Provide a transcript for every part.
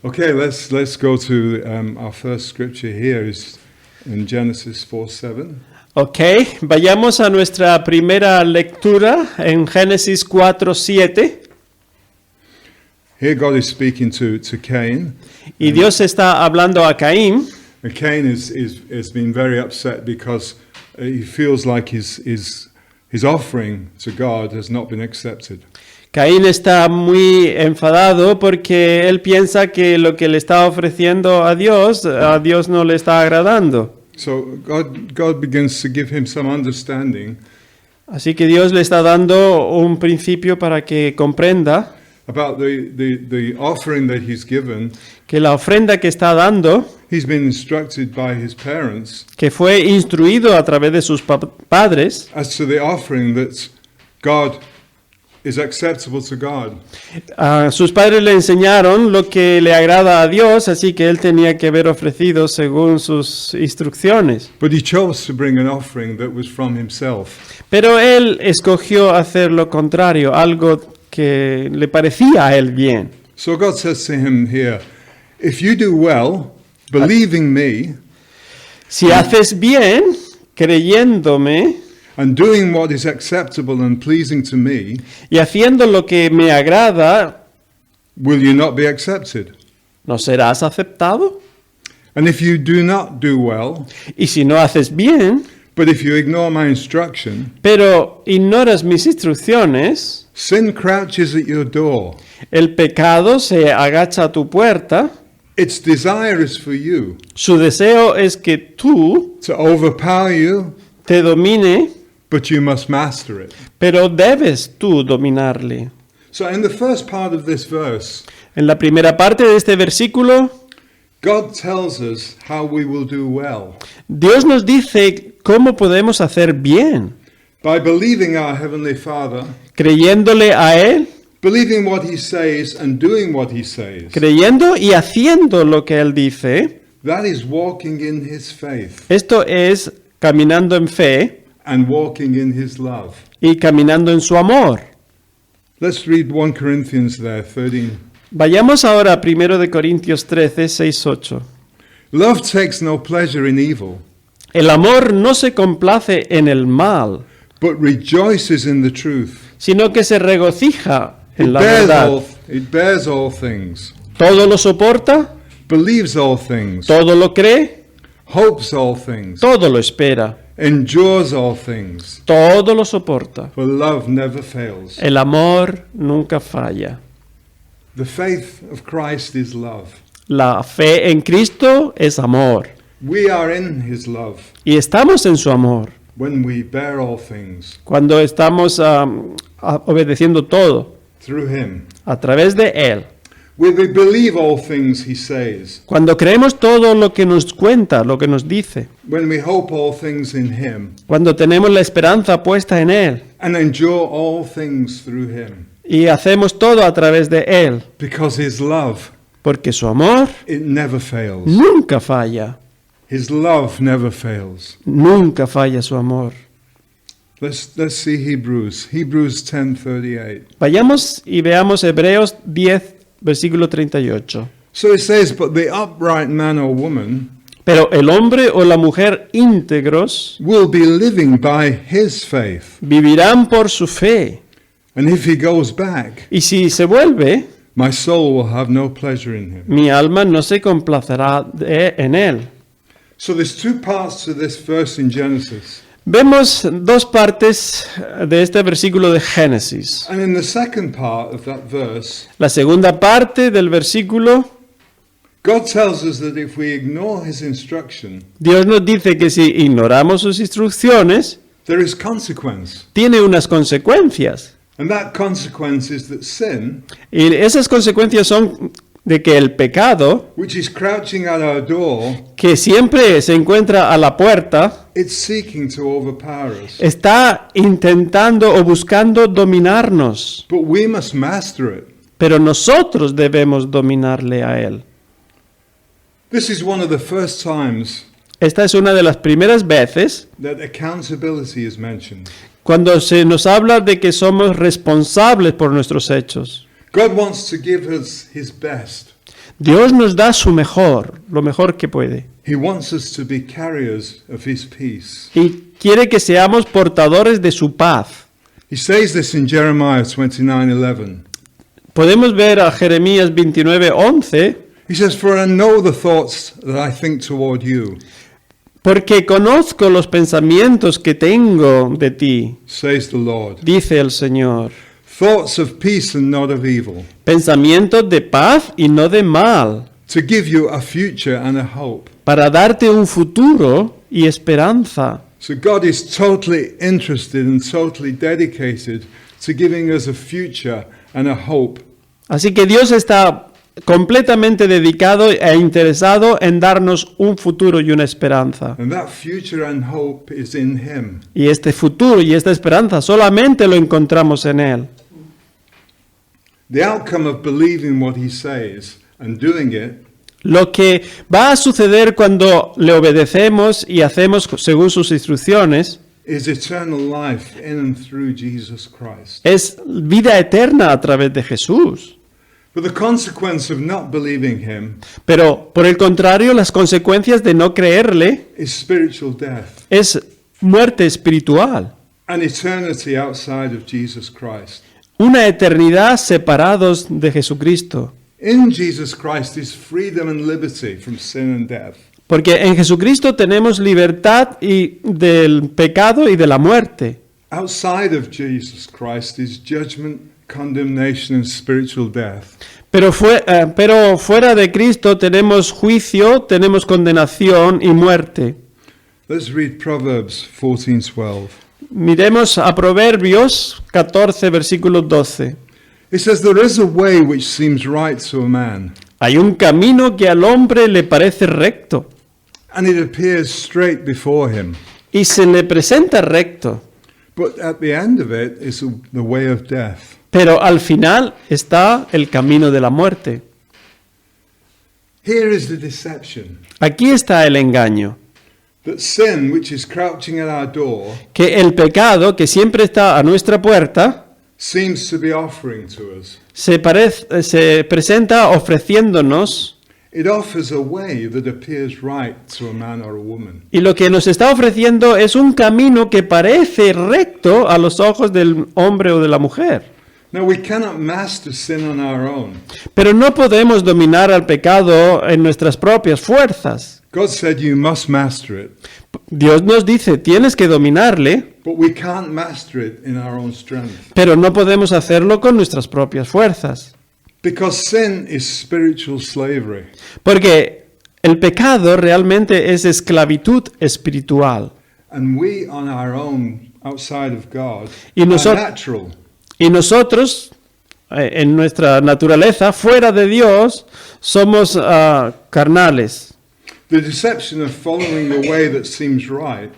Okay, let's go to our first scripture here is in Genesis 4:7. Ok, vayamos a nuestra primera lectura en Génesis 4:7. Here God is speaking to Cain. Y Dios está hablando a Caín. And Cain has been very upset because he feels like his offering to God has not been accepted. Caín está muy enfadado porque él piensa que lo que le está ofreciendo a Dios no le está agradando. So God begins to give him some understanding Así que Dios le está dando un principio para que comprenda about the offering that he's given. que la ofrenda que está dando, He's been instructed by his parents que fue instruido a través de sus padres, as to the offering that God is acceptable to God. sus padres le enseñaron lo que le agrada a Dios, así que él tenía que haber ofrecido según sus instrucciones. But he chose to bring an offering that was from himself. Pero él escogió hacer lo contrario, algo que le parecía a él bien. So God says to him here, if you do well, believing me, Si haces bien, creyéndome and doing what is acceptable and pleasing to me, y haciendo lo que me agrada, will you not be accepted? ¿no serás aceptado? And if you do not do well, Y si no haces bien, but if you ignore my instruction, pero ignoras mis instrucciones, sin crouches at your door. el pecado se agacha a tu puerta, Its desire is for you, su deseo es que tú to overpower you, te domine, but you must master it. pero debes tú dominarle. So in the first part of this verse, En la primera parte de este versículo, God tells us how we will do well. Dios nos dice cómo podemos hacer bien, By believing our Heavenly Father, creyéndole a Él, believing what He says and doing what He says. creyendo y haciendo lo que Él dice. That is walking in His faith Esto es caminando en fe and walking in His love. y caminando en su amor. Let's read 1 Corinthians there, 13. Vayamos ahora a 1 de Corintios 13, 6, 8. Love takes no pleasure in evil, El amor no se complace en el mal, but rejoices in the truth. sino que se regocija en la verdad. It bears all things, Todo lo soporta, believes all things, todo lo cree, hopes all things, todo lo espera, endures all things. todo lo soporta. For love never fails. El amor nunca falla. The faith of Christ is love. La fe en Cristo es amor. We are in His love Y estamos en su amor when we bear all things cuando estamos obedeciendo todo through Him. a través de Él. When we believe all things He says, Cuando creemos todo lo que nos cuenta, lo que nos dice. when we hope all things in Him, Cuando tenemos la esperanza puesta en Él. and endure all things through Him. Y hacemos todo a través de Él. Because His love, Porque su amor it never fails. nunca falla. His love never fails. Nunca falla su amor. Let's see Hebrews 10:38. Vayamos y veamos Hebreos 10, versículo 38. So it says, but the upright man or woman Pero el hombre o la mujer íntegros will be living by his faith. vivirán por su fe. And if he goes back, Y si se vuelve, my soul will have no pleasure in him. mi alma no se complacerá en él. So there's two parts to this verse in Genesis. Vemos dos partes de este versículo de Génesis. And in the second part of that verse, La segunda parte del versículo, God tells us that if we ignore his instruction, Dios nos dice que si ignoramos sus instrucciones, there is consequence. tiene unas consecuencias. And that consequence is that sin, Y esas consecuencias son de que el pecado, which is crouching at our door, que siempre se encuentra a la puerta, it's seeking to overpower us. está intentando o buscando dominarnos. But we must master it. Pero nosotros debemos dominarle a él. This is one of the first times Esta es una de las primeras veces that accountability is mentioned. cuando se nos habla de que somos responsables por nuestros hechos. God wants to give us his best. Dios nos da su mejor, lo mejor que puede. He wants us to be carriers of his peace. Y quiere que seamos portadores de su paz. He says this in Jeremiah 29:11. Podemos ver a Jeremías 29:11, He says, "For I know the thoughts that I think toward you, porque conozco los pensamientos que tengo de ti, says the Lord. dice el Señor. Thoughts of peace and not of evil, Pensamientos de paz y no de mal, to give you a future and a hope." para darte un futuro y esperanza. So God is totally interested and totally dedicated to giving us a future and a hope. Así que Dios está completamente dedicado e interesado en darnos un futuro y una esperanza. And that future and hope is in him. Y este futuro y esta esperanza solamente lo encontramos en Él. The outcome of believing what he says and doing it Lo que va a suceder cuando le obedecemos y hacemos según sus instrucciones is eternal life in and through Jesus Christ. es vida eterna a través de Jesús. But the consequence of not believing him Pero, por el contrario, las consecuencias de no creerle is spiritual death, es muerte espiritual, an eternity outside of Jesus Christ. una eternidad separados de Jesucristo. In Jesus Christ is freedom and liberty from sin and death. Porque en Jesucristo tenemos libertad y del pecado y de la muerte. Outside of Jesus Christ is judgment, condemnation, and spiritual death. Pero fuera de Cristo tenemos juicio, tenemos condenación y muerte. Let's read Proverbs 14:12. Miremos a Proverbios 14, versículo 12. It says, "There is a way which seems right to a man, Hay un camino que al hombre le parece recto and it appears straight before him. y se le presenta recto, But at the end of it is the way of death." pero al final está el camino de la muerte. Here is the deception, Aquí está el engaño, that sin, which is crouching at our door, que el pecado que siempre está a nuestra puerta seems to be offering to us. se presenta ofreciéndonos, It offers a way that appears right to a man or a woman. y lo que nos está ofreciendo es un camino que parece recto a los ojos del hombre o de la mujer. Now, we cannot master sin on our own. Pero no podemos dominar al pecado en nuestras propias fuerzas. God said you must master it, Dios nos dice, tienes que dominarle, but we can't master it in our own strength. pero no podemos hacerlo con nuestras propias fuerzas. Because sin is spiritual slavery. Porque el pecado realmente es esclavitud espiritual. And we on our own, outside of God, Y are nosotros- natural. Y nosotros, en nuestra naturaleza, fuera de Dios, somos carnales. The deception of following the way that seems right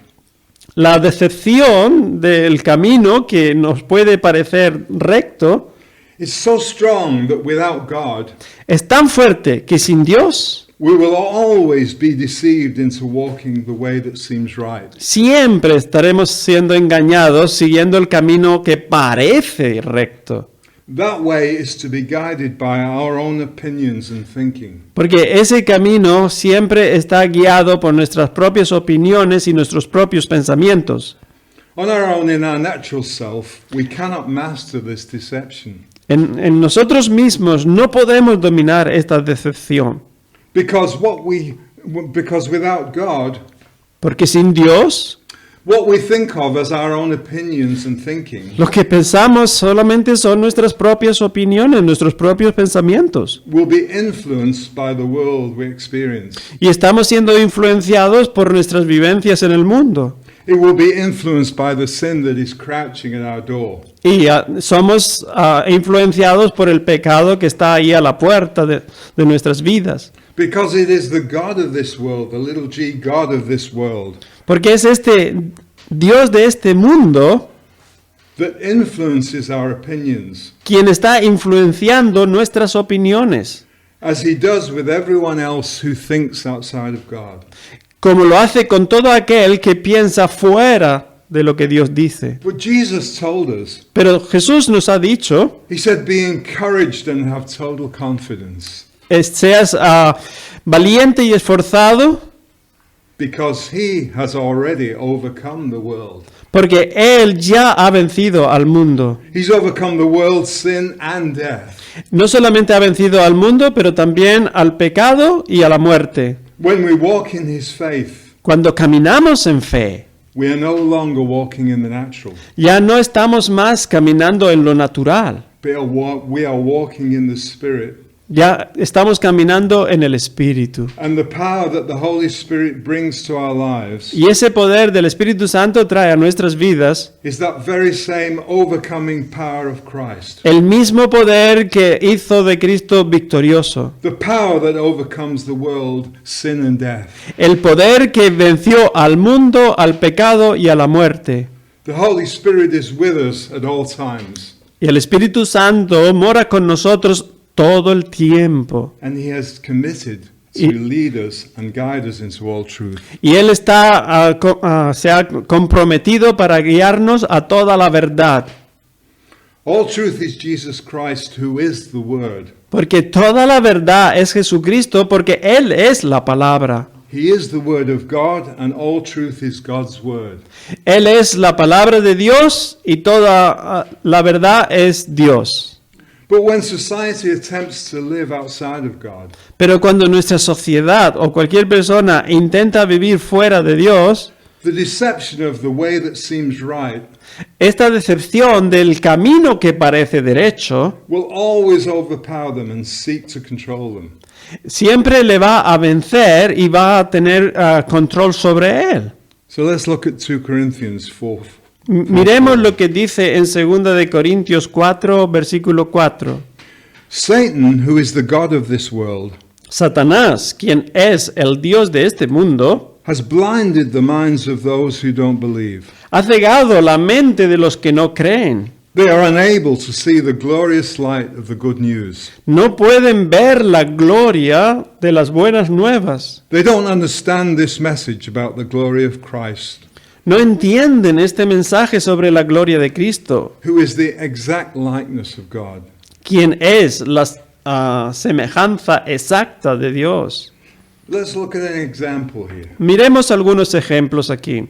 La decepción del camino que nos puede parecer recto is so strong that without God, es tan fuerte que sin Dios we will always be deceived into walking the way that seems right. siempre estaremos siendo engañados siguiendo el camino que parece recto. That way is to be guided by our own opinions and thinking. Porque ese camino siempre está guiado por nuestras propias opiniones y nuestros propios pensamientos. On our own, in our natural self, we cannot master this deception. En nosotros mismos no podemos dominar esta decepción. Because without God, Porque sin Dios, what we think of as our own opinions and thinking lo que pensamos solamente son nuestras propias opiniones, nuestros propios pensamientos. will be influenced by the world we experience. Y estamos siendo influenciados por nuestras vivencias en el mundo. It will be influenced by the sin that is crouching at our door. Y somos influenciados por el pecado que está ahí a la puerta de nuestras vidas. Because it is the God of this world, the little g God of this world, Porque es este Dios de este mundo that influences our opinions, quien está influenciando nuestras opiniones, as he does with everyone else who thinks outside of God. como lo hace con todo aquel que piensa fuera de lo que Dios dice. But Jesus told us, Pero Jesús nos ha dicho, he said, be encouraged and have total confidence. seas valiente y esforzado, because he has already overcome the world. porque Él ya ha vencido al mundo. He's overcome the world, sin and death. No solamente ha vencido al mundo, pero también al pecado y a la muerte. When we walk in his faith, Cuando caminamos en fe, we are no longer walking in the natural, ya no estamos más caminando en lo natural, but we are walking in the Spirit. ya estamos caminando en el Espíritu. And the power that the Holy Spirit brings to our lives Y ese poder del Espíritu Santo trae a nuestras vidas is that very same overcoming power of Christ. el mismo poder que hizo de Cristo victorioso. The power that overcomes the world, sin and death. El poder que venció al mundo, al pecado y a la muerte. The Holy Spirit is with us at all times, Y el Espíritu Santo mora con nosotros todo el tiempo. and he has committed to Y- lead us and guide us into all truth. Y Él se ha comprometido para guiarnos a toda la verdad. All truth is Jesus Christ, who is the Word. Porque toda la verdad es Jesucristo, porque Él es la palabra. He is the Word of God, and all truth is God's Word. Él es la palabra de Dios y toda la verdad es Dios. But when society attempts to live outside of God, Pero cuando nuestra sociedad o cualquier persona intenta vivir fuera de Dios, the deception of the way that seems right esta decepción del camino que parece derecho will always overpower them and seek to control them. siempre le va a vencer y va a tener control sobre él. So let's look at 2 Corinthians 4. Miremos lo que dice en 2 de Corintios 4, versículo 4. Satan, who is the god of this world, Satanás, quien es el Dios de este mundo, has blinded the minds of those who don't believe. ha cegado la mente de los que no creen. They are unable to see the glorious light of the good news. No pueden ver la gloria de las buenas nuevas. They don't understand this message about the glory of Christ, No entienden este mensaje sobre la gloria de Cristo, who is the exact likeness of God. quien es la semejanza exacta de Dios. Let's look at an example here. Miremos algunos ejemplos aquí.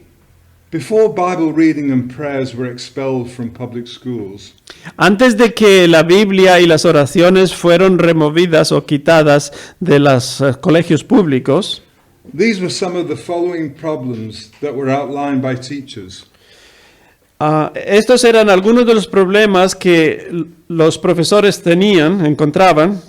Before Bible reading and prayers were expelled from public schools, Antes de que la Biblia y las oraciones fueron removidas o quitadas de los colegios públicos, these were some of the following problems that were outlined by teachers. estos eran algunos de los problemas que los profesores encontraban.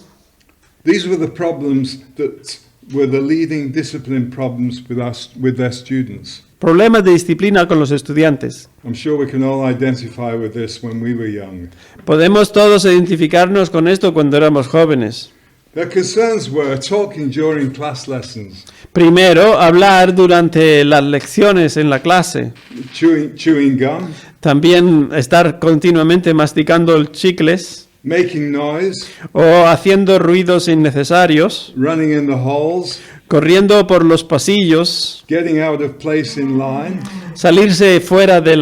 These were the problems that were the leading discipline problems with their students. Problemas de disciplina con los estudiantes. I'm sure we can all identify with this when we were young. Podemos todos identificarnos con esto cuando éramos jóvenes. Their concerns were talking during class lessons, Primero, hablar durante las lecciones en la clase. chewing gum, También estar continuamente masticando chicles making noise, o haciendo ruidos innecesarios, running in the halls, corriendo por los pasillos, getting out of place in line, salirse fuera de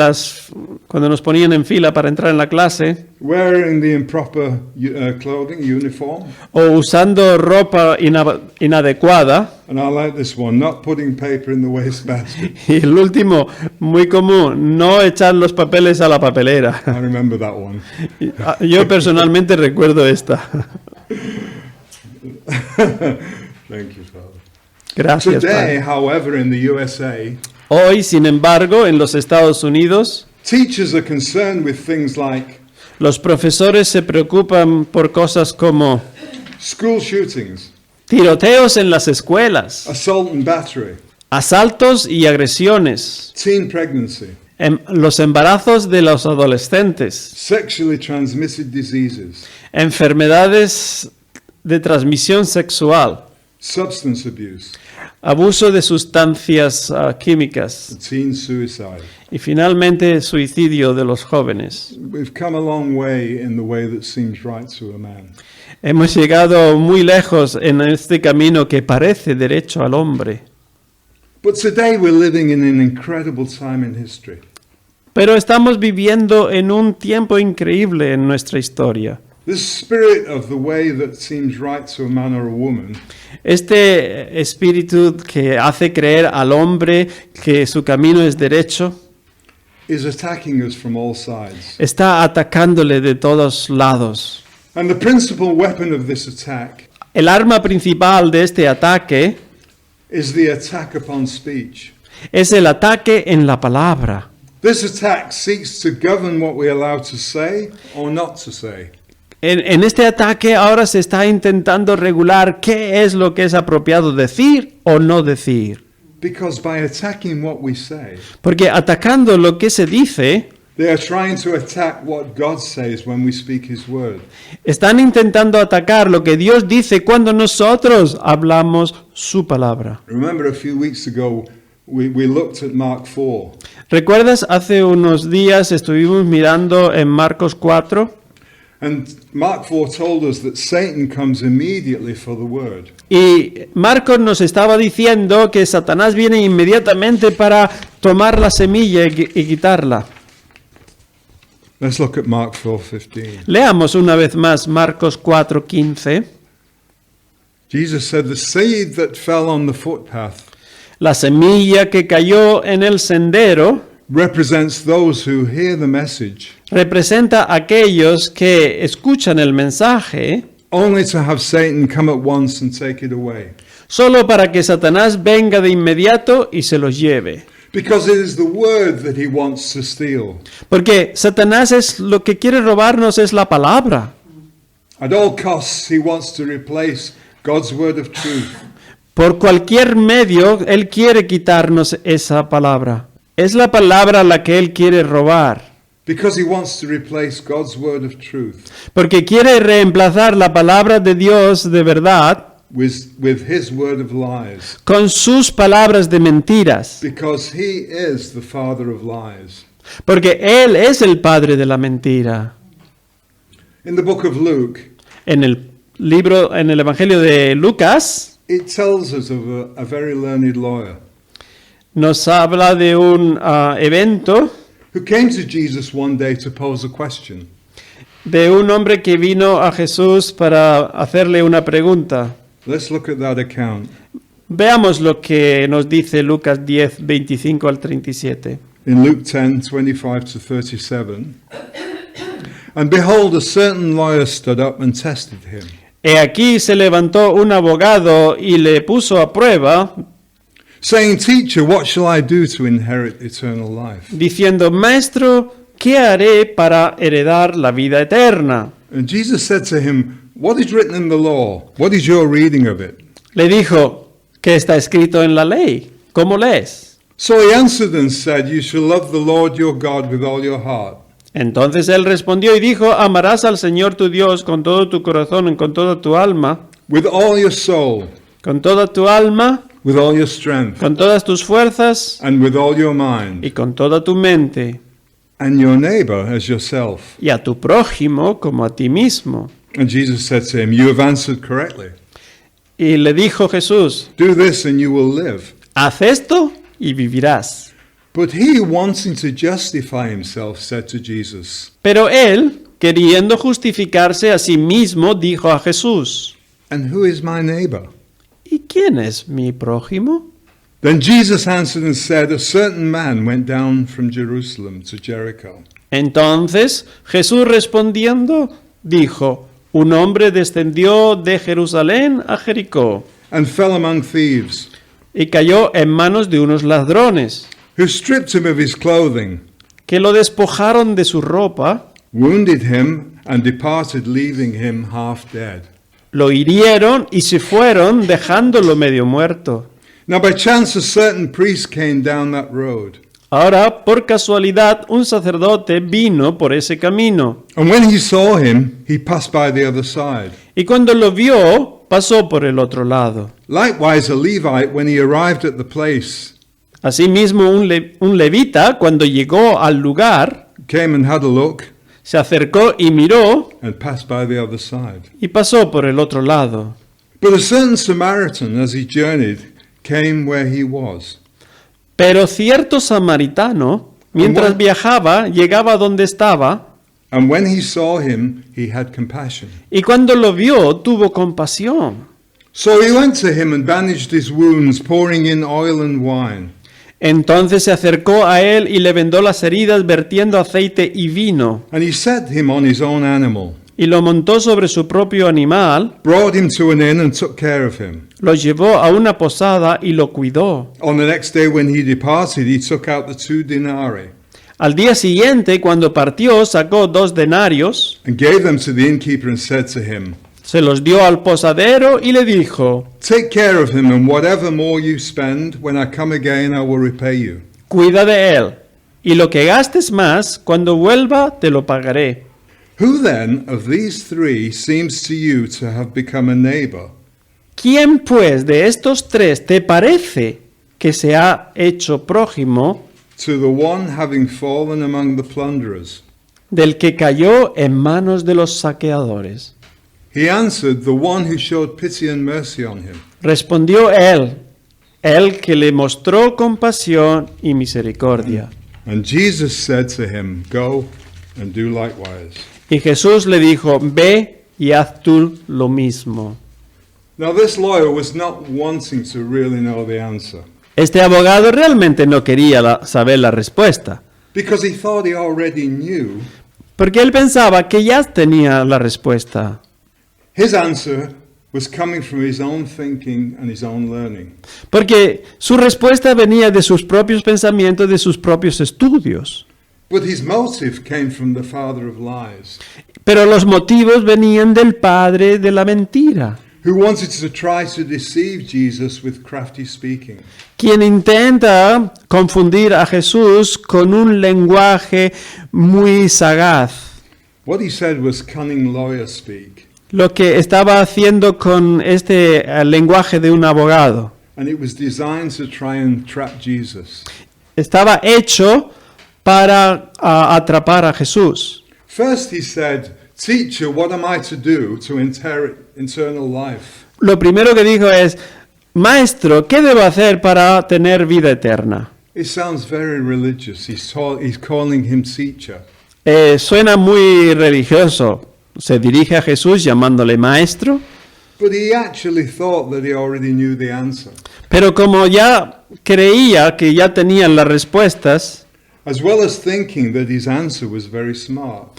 cuando nos ponían en fila para entrar en la clase, wearing the improper clothing, uniform, o usando ropa inadecuada. and I like this one, not putting paper in the wastebasket. Y el último, muy común, no echar los papeles a la papelera. I remember that one. Yo personalmente recuerdo esta. Thank you, Father. Gracias, Today, Padre. however, in the USA, Hoy, sin embargo, en los Estados Unidos, teachers are concerned with things like los profesores se preocupan por cosas como school shootings, tiroteos en las escuelas, assault and battery, asaltos y agresiones, teen pregnancy, los embarazos de los adolescentes, sexually transmitted diseases, enfermedades de transmisión sexual, substance abuse, abuso de sustancias químicas teen suicide. y finalmente suicidio de los jóvenes. We've come a long way in the way that seems right to a man. Hemos llegado muy lejos en este camino que parece derecho al hombre. But today we're living in an incredible time in history. Pero estamos viviendo en un tiempo increíble en nuestra historia. This spirit of the way that seems right to a man or a woman Este espíritu que hace creer al hombre que su camino es derecho, is attacking us from all sides. está atacándole de todos lados. And the principal weapon of this attack El arma principal de este ataque is the attack upon speech. es el ataque en la palabra. This attack seeks to govern what we allow to say or not to say. En este ataque ahora se está intentando regular qué es lo que es apropiado decir o no decir. Because by attacking what we say, Porque atacando lo que se dice, they are trying to attack what God says when we speak His word. están intentando atacar lo que Dios dice cuando nosotros hablamos su palabra. Remember a few weeks ago, we looked at Mark 4. ¿Recuerdas? Hace unos días estuvimos mirando en Marcos 4 And Mark 4 told us that Satan comes immediately for the word. y Marcos nos estaba diciendo que Satanás viene inmediatamente para tomar la semilla y quitarla. Let's look at Mark 4:15. Leamos una vez más Marcos 4:15. Jesus said, "The seed that fell on the footpath La semilla que cayó en el sendero represents those who hear the message representa a aquellos que escuchan el mensaje only to have Satan come at once and take it away. solo para que Satanás venga de inmediato y se los lleve. Because it is the word that he wants to steal. Porque Satanás es lo que quiere robarnos es la palabra. At all costs, he wants to replace God's word of truth. Por cualquier medio, él quiere quitarnos esa palabra. Es la palabra la que él quiere robar. Because he wants to replace God's word of truth Porque quiere reemplazar la palabra de Dios de verdad with his word of lies. con sus palabras de mentiras. Because he is the father of lies. Porque él es el padre de la mentira. In the book of Luke, En el Evangelio de Lucas it tells us of a very learned lawyer nos habla de un evento who came to Jesus one day to pose a question. de un hombre que vino a Jesús para hacerle una pregunta. Let's look at that account. Veamos lo que nos dice Lucas 10, 25 al 37. In Luke 10, 25 to 37. And behold, a certain lawyer stood up and tested him, He aquí se levantó un abogado y le puso a prueba, saying, Teacher, what shall I do to inherit eternal life? diciendo, Maestro, ¿qué haré para heredar la vida eterna? And Jesus said to him, What is written in the law? What is your reading of it? Le dijo, ¿qué está escrito en la ley? ¿Cómo lees? So he answered and said, You shall love the Lord your God with all your heart, Entonces él respondió y dijo, amarás al Señor tu Dios con todo tu corazón y con toda tu alma, with all your soul, con toda tu alma, with all your strength, con todas tus fuerzas and with all your mind, y con toda tu mente, and your neighbor as yourself. y a tu prójimo como a ti mismo. And Jesus said to him, You have answered correctly. Y le dijo Jesús, Do this and you will live. haz esto y vivirás. But he, wanting to justify himself, said to Jesus, Pero él, queriendo justificarse a sí mismo, dijo a Jesús, And who is my neighbor? ¿y quién es mi prójimo? Then Jesus answered and said, A certain man went down from Jerusalem to Jericho, Entonces Jesús respondiendo dijo, un hombre descendió de Jerusalén a Jericó and fell among thieves, y cayó en manos de unos ladrones, who stripped him of his clothing, que lo despojaron de su ropa, wounded him, and departed, leaving him half dead. lo hirieron y se fueron dejándolo medio muerto. Now by chance a certain priest came down that road, Ahora, por casualidad, un sacerdote vino por ese camino, and when he saw him, he passed by the other side. y cuando lo vio, pasó por el otro lado. Likewise a Levite, when he arrived at the place, Asimismo, un levita, cuando llegó al lugar, came and had a look, se acercó y miró, and passed by the other side. y pasó por el otro lado. But a certain Samaritan, as he journeyed, came where he was. Pero cierto samaritano, mientras viajaba, llegaba donde estaba, And when he saw him, he had compassion. Y cuando lo vio, tuvo compasión. So he went to him and bandaged his wounds, pouring in oil and wine. Entonces se acercó a él y le vendó las heridas, vertiendo aceite y vino. And he set him on his own animal, Y lo montó sobre su propio animal, brought him to an inn and took care of him. lo llevó a una posada y lo cuidó. On the next day when he departed, he took out the 2 denarii Al día siguiente, cuando partió, sacó 2 denarios, and gave them to the innkeeper and said to him, se los dio al posadero y le dijo, take care of him, and whatever more you spend, when I come again, I will repay you. cuida de él, y lo que gastes más, cuando vuelva, te lo pagaré. Who then of these 3 seems to you to have become a neighbor? ¿Quién pues de estos 3 te parece que se ha hecho prójimo To the one having fallen among the plunderers? del que cayó en manos de los saqueadores? He answered, the one who showed pity and mercy on him. Respondió él, el que le mostró compasión y misericordia. And Jesus said to him, go and do likewise. Y Jesús le dijo, ve y haz tú lo mismo. Now this lawyer was not wanting to really know the answer, Este abogado realmente no quería saber la respuesta, because he thought he already knew. porque él pensaba que ya tenía la respuesta. His answer was coming from his own thinking and his own learning. Porque su respuesta venía de sus propios pensamientos, de sus propios estudios. But his motive came from the father of lies, Pero los motivos venían del padre de la mentira, who wanted to try to deceive Jesus with crafty speaking. quien intenta confundir a Jesús con un lenguaje muy sagaz. What he said was cunning lawyer speak, Lo que estaba haciendo con este lenguaje de un abogado. and it was designed to try and trap Jesus. Estaba hecho para atrapar a Jesús. First he said, teacher, what am I to do to inherit eternal life? Lo primero que dijo es, maestro, ¿qué debo hacer para tener vida eterna? It sounds very religious. He's calling him teacher. Suena muy religioso. Se dirige a Jesús llamándole maestro, But he actually thought that he already knew the answer. pero como ya creía que ya tenían las respuestas, As well as thinking that his answer was very smart.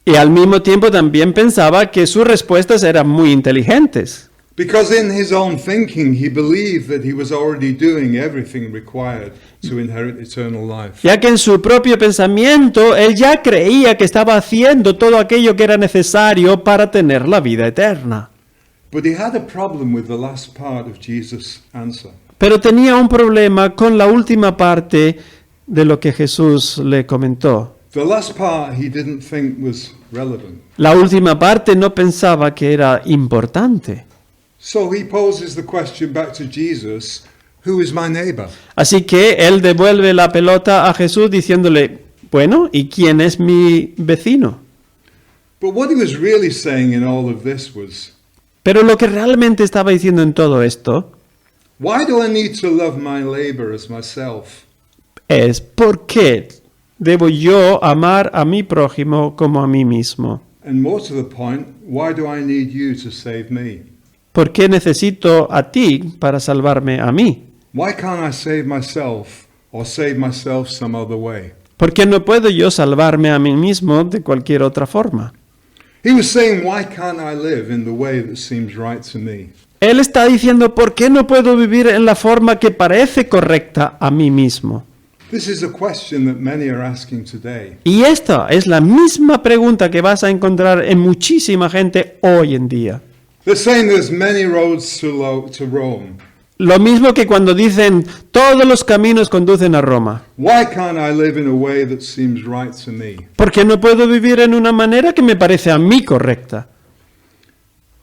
y al mismo tiempo también pensaba que sus respuestas eran muy inteligentes. Because in his own thinking, he believed that he was already doing everything required to inherit eternal life. Ya que en su propio pensamiento él ya creía que estaba haciendo todo aquello que era necesario para tener la vida eterna. But he had a problem with the last part of Jesus' answer. Pero tenía un problema con la última parte de lo que Jesús le comentó. The last part he didn't think was relevant. La última parte no pensaba que era importante. So he poses the question back to Jesus, who is my neighbor? Así que él devuelve la pelota a Jesús diciéndole, bueno, ¿y quién es mi vecino? But what he was really saying in all of this was, Pero lo que realmente estaba diciendo en todo esto why do I need to love my neighbor as myself? es, ¿por qué debo yo amar a mi prójimo como a mí mismo? And more to the point, why do I need you to save me? ¿Por qué necesito a ti para salvarme a mí? Why can't I save myself or save myself some other way? ¿Por qué no puedo yo salvarme a mí mismo de cualquier otra forma? He was saying, why can't I live in the way that seems right to me? Él está diciendo, ¿por qué no puedo vivir en la forma que parece correcta a mí mismo? This is a question that many are asking today. Y esta es la misma pregunta que vas a encontrar en muchísima gente hoy en día. They're saying there's many roads to Rome. Lo mismo que cuando dicen, todos los caminos conducen a Roma. Why can't I live in a way that seems right to me? ¿Por qué no puedo vivir en una manera que me parece a mí correcta?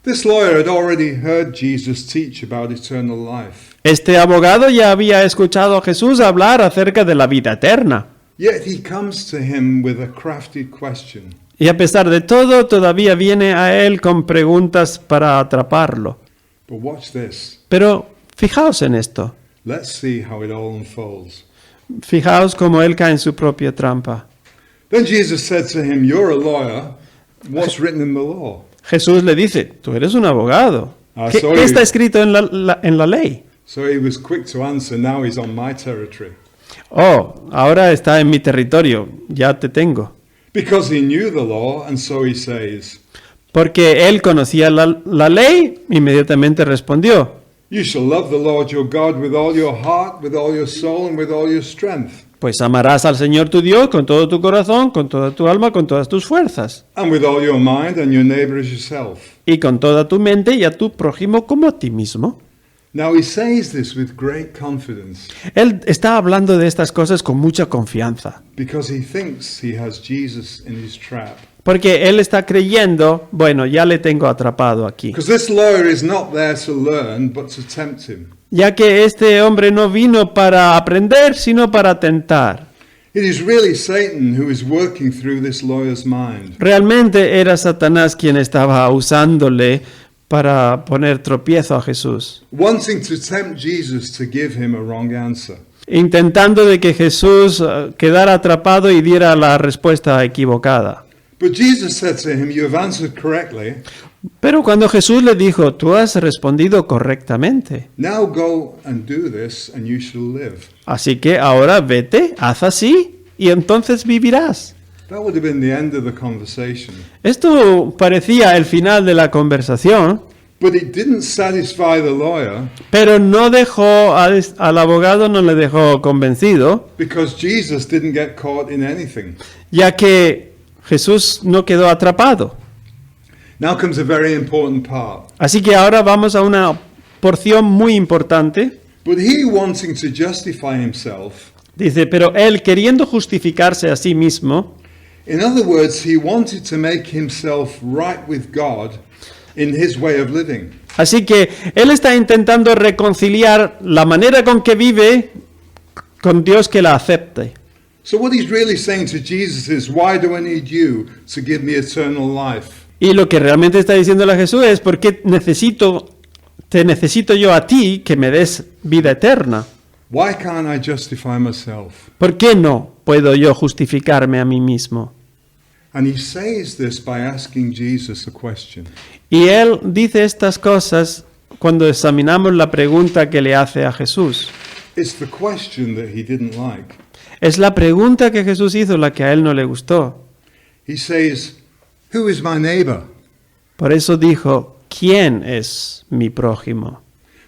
This lawyer had already heard Jesus teach about eternal life. Este abogado ya había escuchado a Jesús hablar acerca de la vida eterna. Yet he comes to him with a crafty question. Y a pesar de todo, todavía viene a él con preguntas para atraparlo. But watch this. Pero fijaos en esto. Let's see how it all unfolds. Fijaos cómo él cae en su propia trampa. Then Jesus said to him, "You're a lawyer. What's written in the law?" Jesús le dice, tú eres un abogado. Ah, ¿Qué, sorry. qué está escrito en la ley? So he was quick to answer. Now he's on my territory. Oh, ahora está en mi territorio, ya te tengo. Because he knew the law, and so he says, Porque él conocía la ley, inmediatamente respondió, "You shall love the Lord your God with all your heart, with all your soul, and with all your strength, pues amarás al Señor tu Dios con todo tu corazón, con toda tu alma, con todas tus fuerzas, and with all your mind, and your neighbor as yourself." y con toda tu mente y a tu prójimo como a ti mismo. Now he says this with great confidence Él está hablando de estas cosas con mucha confianza, because he thinks he has Jesus in his trap. porque él está creyendo, bueno, ya le tengo atrapado aquí. Because this lawyer is not there to learn, but to tempt him. Ya que este hombre no vino para aprender, sino para tentar. It is really Satan who is working through this lawyer's mind. Realmente era Satanás quien estaba usándole para poner tropiezo a Jesús, Wanting to tempt Jesus to give him a wrong answer. intentando de que Jesús quedara atrapado y diera la respuesta equivocada. But Jesus said to him, "You have answered correctly. Pero cuando Jesús le dijo, tú has respondido correctamente, Now go and do this, and you shall live." así que ahora vete, haz así y entonces vivirás. That would have been the end of the conversation. Esto parecía el final de la conversación, But it didn't satisfy the lawyer pero no dejó al abogado, no le dejó convencido, because Jesus didn't get caught in anything. ya que Jesús no quedó atrapado. Now comes a very important part. Así que ahora vamos a una porción muy importante. But he, wanting to justify himself, Dice, pero él queriendo justificarse a sí mismo, in other words, he wanted to make himself right with God in his way of living. así que él está intentando reconciliar la manera con que vive con Dios que la acepte. So what he's really saying to Jesus is, "Why do I need you to give me eternal life?" Y lo que realmente está diciéndole a Jesús es, ¿por qué te necesito yo a ti que me des vida eterna? Why can't I justify myself? ¿Por qué no puedo yo justificarme a mí mismo? And he says this by asking Jesus a question. Y él dice estas cosas cuando examinamos la pregunta que le hace a Jesús. It's the question that he didn't like. Es la pregunta que Jesús hizo la que a él no le gustó. He says, "Who is my neighbor?" Por eso dijo, ¿quién es mi prójimo?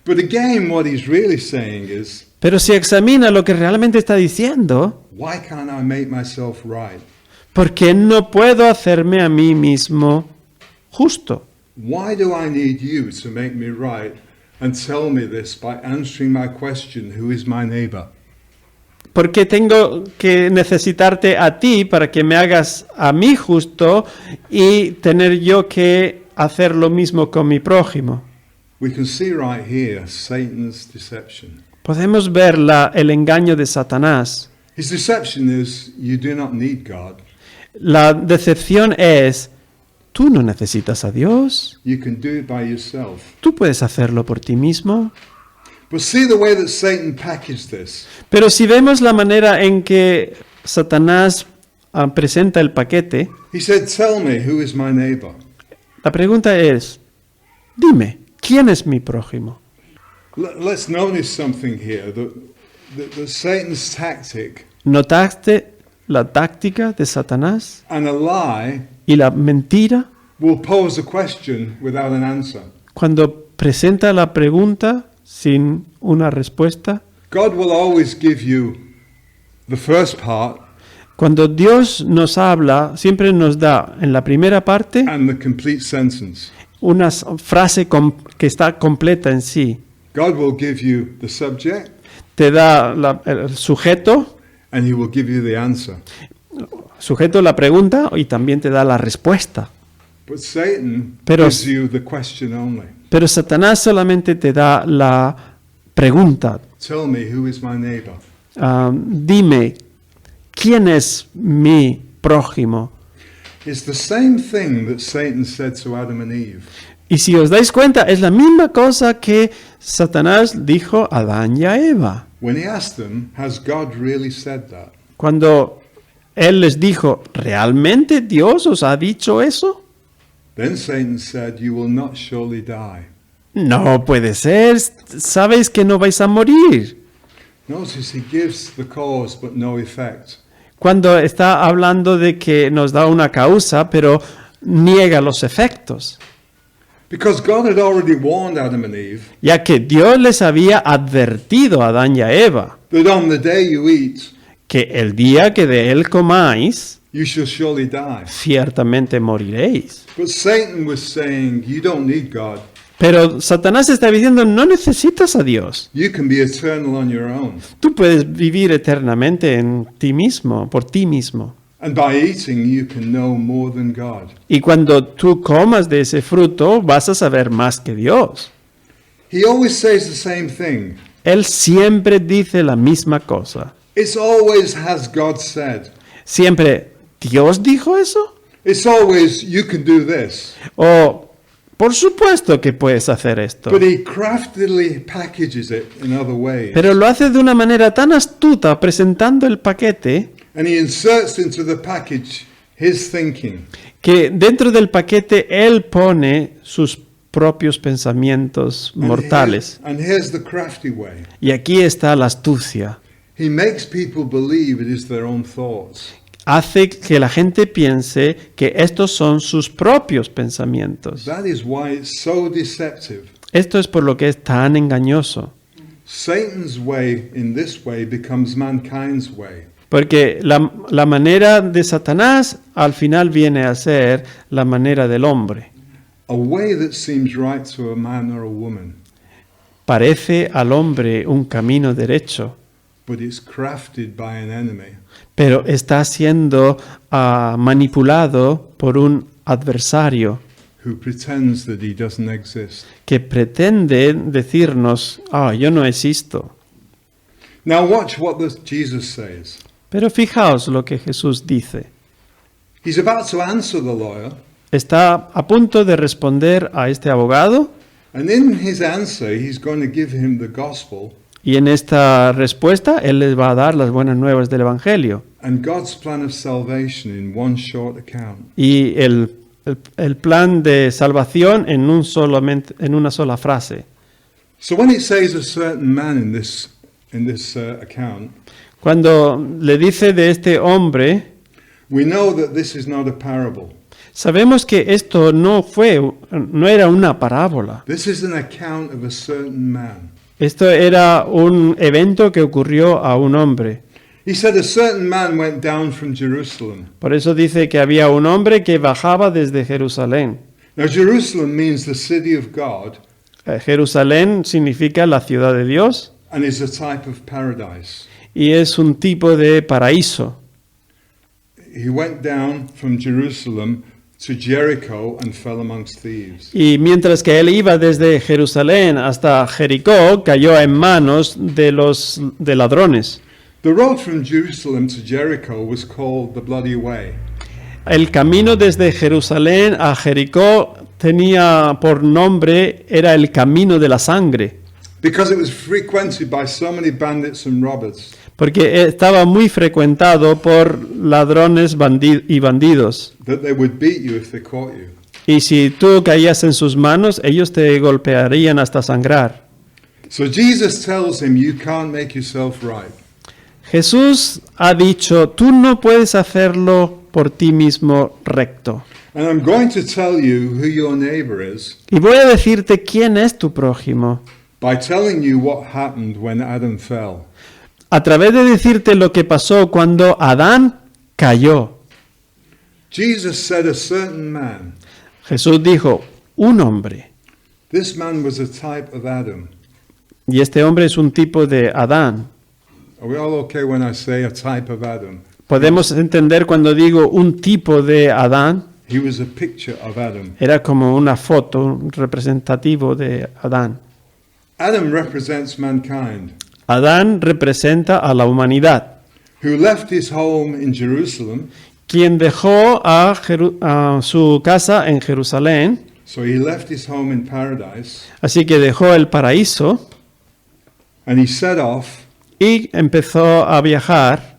But again, what he's really saying is, Pero si examina lo que realmente está diciendo, why can't I make myself right? ¿por qué no puedo hacerme a mí mismo justo? Why do I need you to make me right and tell me this by answering my question, "Who is my neighbor?" ¿Por qué tengo que necesitarte a ti para que me hagas a mí justo y tener yo que hacer lo mismo con mi prójimo? We can see right here Satan's deception. Podemos ver el engaño de Satanás. His deception is, you do not need God. La decepción es, tú no necesitas a Dios, You can do it by yourself. tú puedes hacerlo por ti mismo. But see the way that Satan packaged this. Pero si vemos la manera en que Satanás presenta el paquete, He said, "Tell me, who is my neighbor?" la pregunta es, dime, ¿quién es mi prójimo? Let's notice something here, that Satan's tactic ¿Notaste la táctica de Satanás and a lie y la mentira? will pose a question without an answer. Cuando presenta la pregunta sin una respuesta, God will always give you the first part cuando Dios nos habla, siempre nos da en la primera parte and the complete sentence. una frase que está completa en sí. God will give you the subject Te da el sujeto, and he will give you the answer. la pregunta y también te da la respuesta. But Satan Pero- gives you the question only. Pero Satanás solamente te da la pregunta. Tell me, who is my neighbor? Dime, ¿quién es mi prójimo? It's the same thing that Satan said to Adam and Eve. Y si os dais cuenta, es la misma cosa que Satanás dijo a Adán y a Eva. When he asked them, has God really said that? Cuando Él les dijo, ¿realmente Dios os ha dicho eso? Then Satan said, "You will not surely die." No puede ser, sabéis que no vais a morir. Notice he gives the cause but no effect. Cuando está hablando de que nos da una causa, pero niega los efectos. Because God had already warned Adam and Eve Ya que Dios les había advertido a Adán y a Eva that on the day you eat, que el día que de él comáis, you shall surely die. ciertamente moriréis. But Satan was saying, you don't need God. Pero Satanás está diciendo, no necesitas a Dios. You can be eternal on your own. Tú puedes vivir eternamente en ti mismo, por ti mismo. And by eating, you can know more than God. Y cuando tú comas de ese fruto, vas a saber más que Dios. He always says the same thing. Él siempre dice la misma cosa. It's always, has God said. Siempre, ¿Dios dijo eso? It's always, you can do this. O, por supuesto que puedes hacer esto. But he craftily packages it in other ways. Pero lo hace de una manera tan astuta, presentando el paquete, And he inserts into the package his thinking. que dentro del paquete él pone sus propios pensamientos mortales. And here's the crafty way. Y aquí está la astucia. He makes people believe it is their own thoughts. Hace que la gente piense que estos son sus propios pensamientos. That is why it's so deceptive. Esto es por lo que es tan engañoso. Satan's way in this way becomes mankind's way. Porque la manera de Satanás al final viene a ser la manera del hombre. A way that seems right to a man or a woman, Parece al hombre un camino derecho, but it's crafted by an enemy. pero está siendo manipulado por un adversario Who pretends that he doesn't exist. que pretende decirnos, yo no existo. Now watch what Jesus says. Pero fijaos lo que Jesús dice. He's about to answer the lawyer, Está a punto de responder a este abogado and in his answer he's going to give him the gospel y en esta respuesta él les va a dar las buenas nuevas del Evangelio and God's plan of salvation in one short account. y el plan de salvación en una sola frase. So when it says a certain man in this account, Cuando le dice de este hombre, we know that this is not a parable. sabemos que esto no era una parábola. This is an account of a certain man. Esto era un evento que ocurrió a un hombre. He said a certain man went down from Jerusalem. Por eso dice que había un hombre que bajaba desde Jerusalén. Now Jerusalem means the city of God Jerusalén significa la ciudad de Dios and is a type of paradise. y es un tipo de paraíso. He went down from Jerusalem to Jericho and fell amongst thieves. Y mientras que él iba desde Jerusalén hasta Jericó, cayó en manos de ladrones. The road from Jerusalem to Jericho was called the Bloody Way. El camino desde Jerusalén a Jericó tenía por nombre, era el camino de la sangre, Because it was frequented by so many bandits and robbers. porque estaba muy frecuentado por ladrones y bandidos. That they would beat you if they caught you. Y si tú caías en sus manos, ellos te golpearían hasta sangrar. So Jesus tells him, you can't make yourself right. Jesús ha dicho, tú no puedes hacerlo por ti mismo recto. And I'm going to tell you who your neighbor is Y voy a decirte quién es tu prójimo, by telling you what happened when Adam fell. a través de decirte lo que pasó cuando Adán cayó. Jesus said a certain man. Jesús dijo, un hombre. This man was a type of Adam. Y este hombre es un tipo de Adán. Are we all okay when I say a type of Adam? Podemos entender cuando digo un tipo de Adán, He was a picture of Adam. era como una foto, un representativo de Adán. Adam represents mankind, Adán representa a la humanidad, who left his home in Jerusalem, quien dejó a su casa en Jerusalén, so he left his home in paradise, así que dejó el paraíso and he set off, y empezó a viajar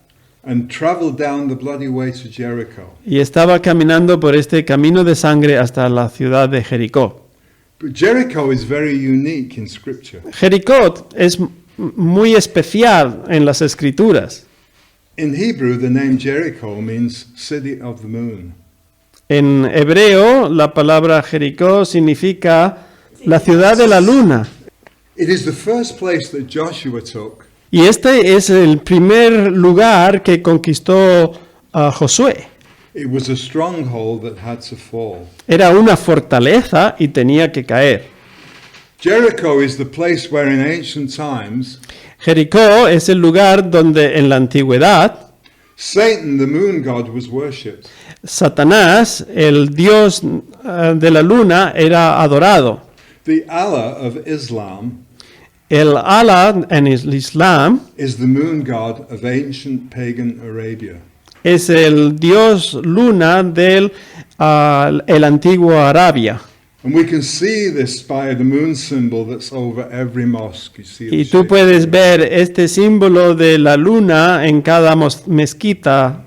and traveled down the bloody way to Jericho. y estaba caminando por este camino de sangre hasta la ciudad de Jericó. But Jericho is very unique in Scripture. Jericó es muy especial en las escrituras. In Hebrew, the name Jericho means city of the moon. En hebreo, la palabra Jericó significa la ciudad de la luna. It is the first place that Joshua took Y este es el primer lugar que conquistó a Josué. It was a stronghold that had to fall. Era una fortaleza y tenía que caer. Jericho is the place where in ancient times Jericó es el lugar donde en la antigüedad Satan, the moon god, was worshipped. Satanás, el dios de la luna, era adorado. The Allah of Islam El Allah en el Islam is the moon god of ancient pagan Arabia. es el dios luna del el antiguo Arabia. And we can see this by the moon symbol that's over every mosque. You see Y the tú shape. puedes ver este símbolo de la luna en cada mezquita.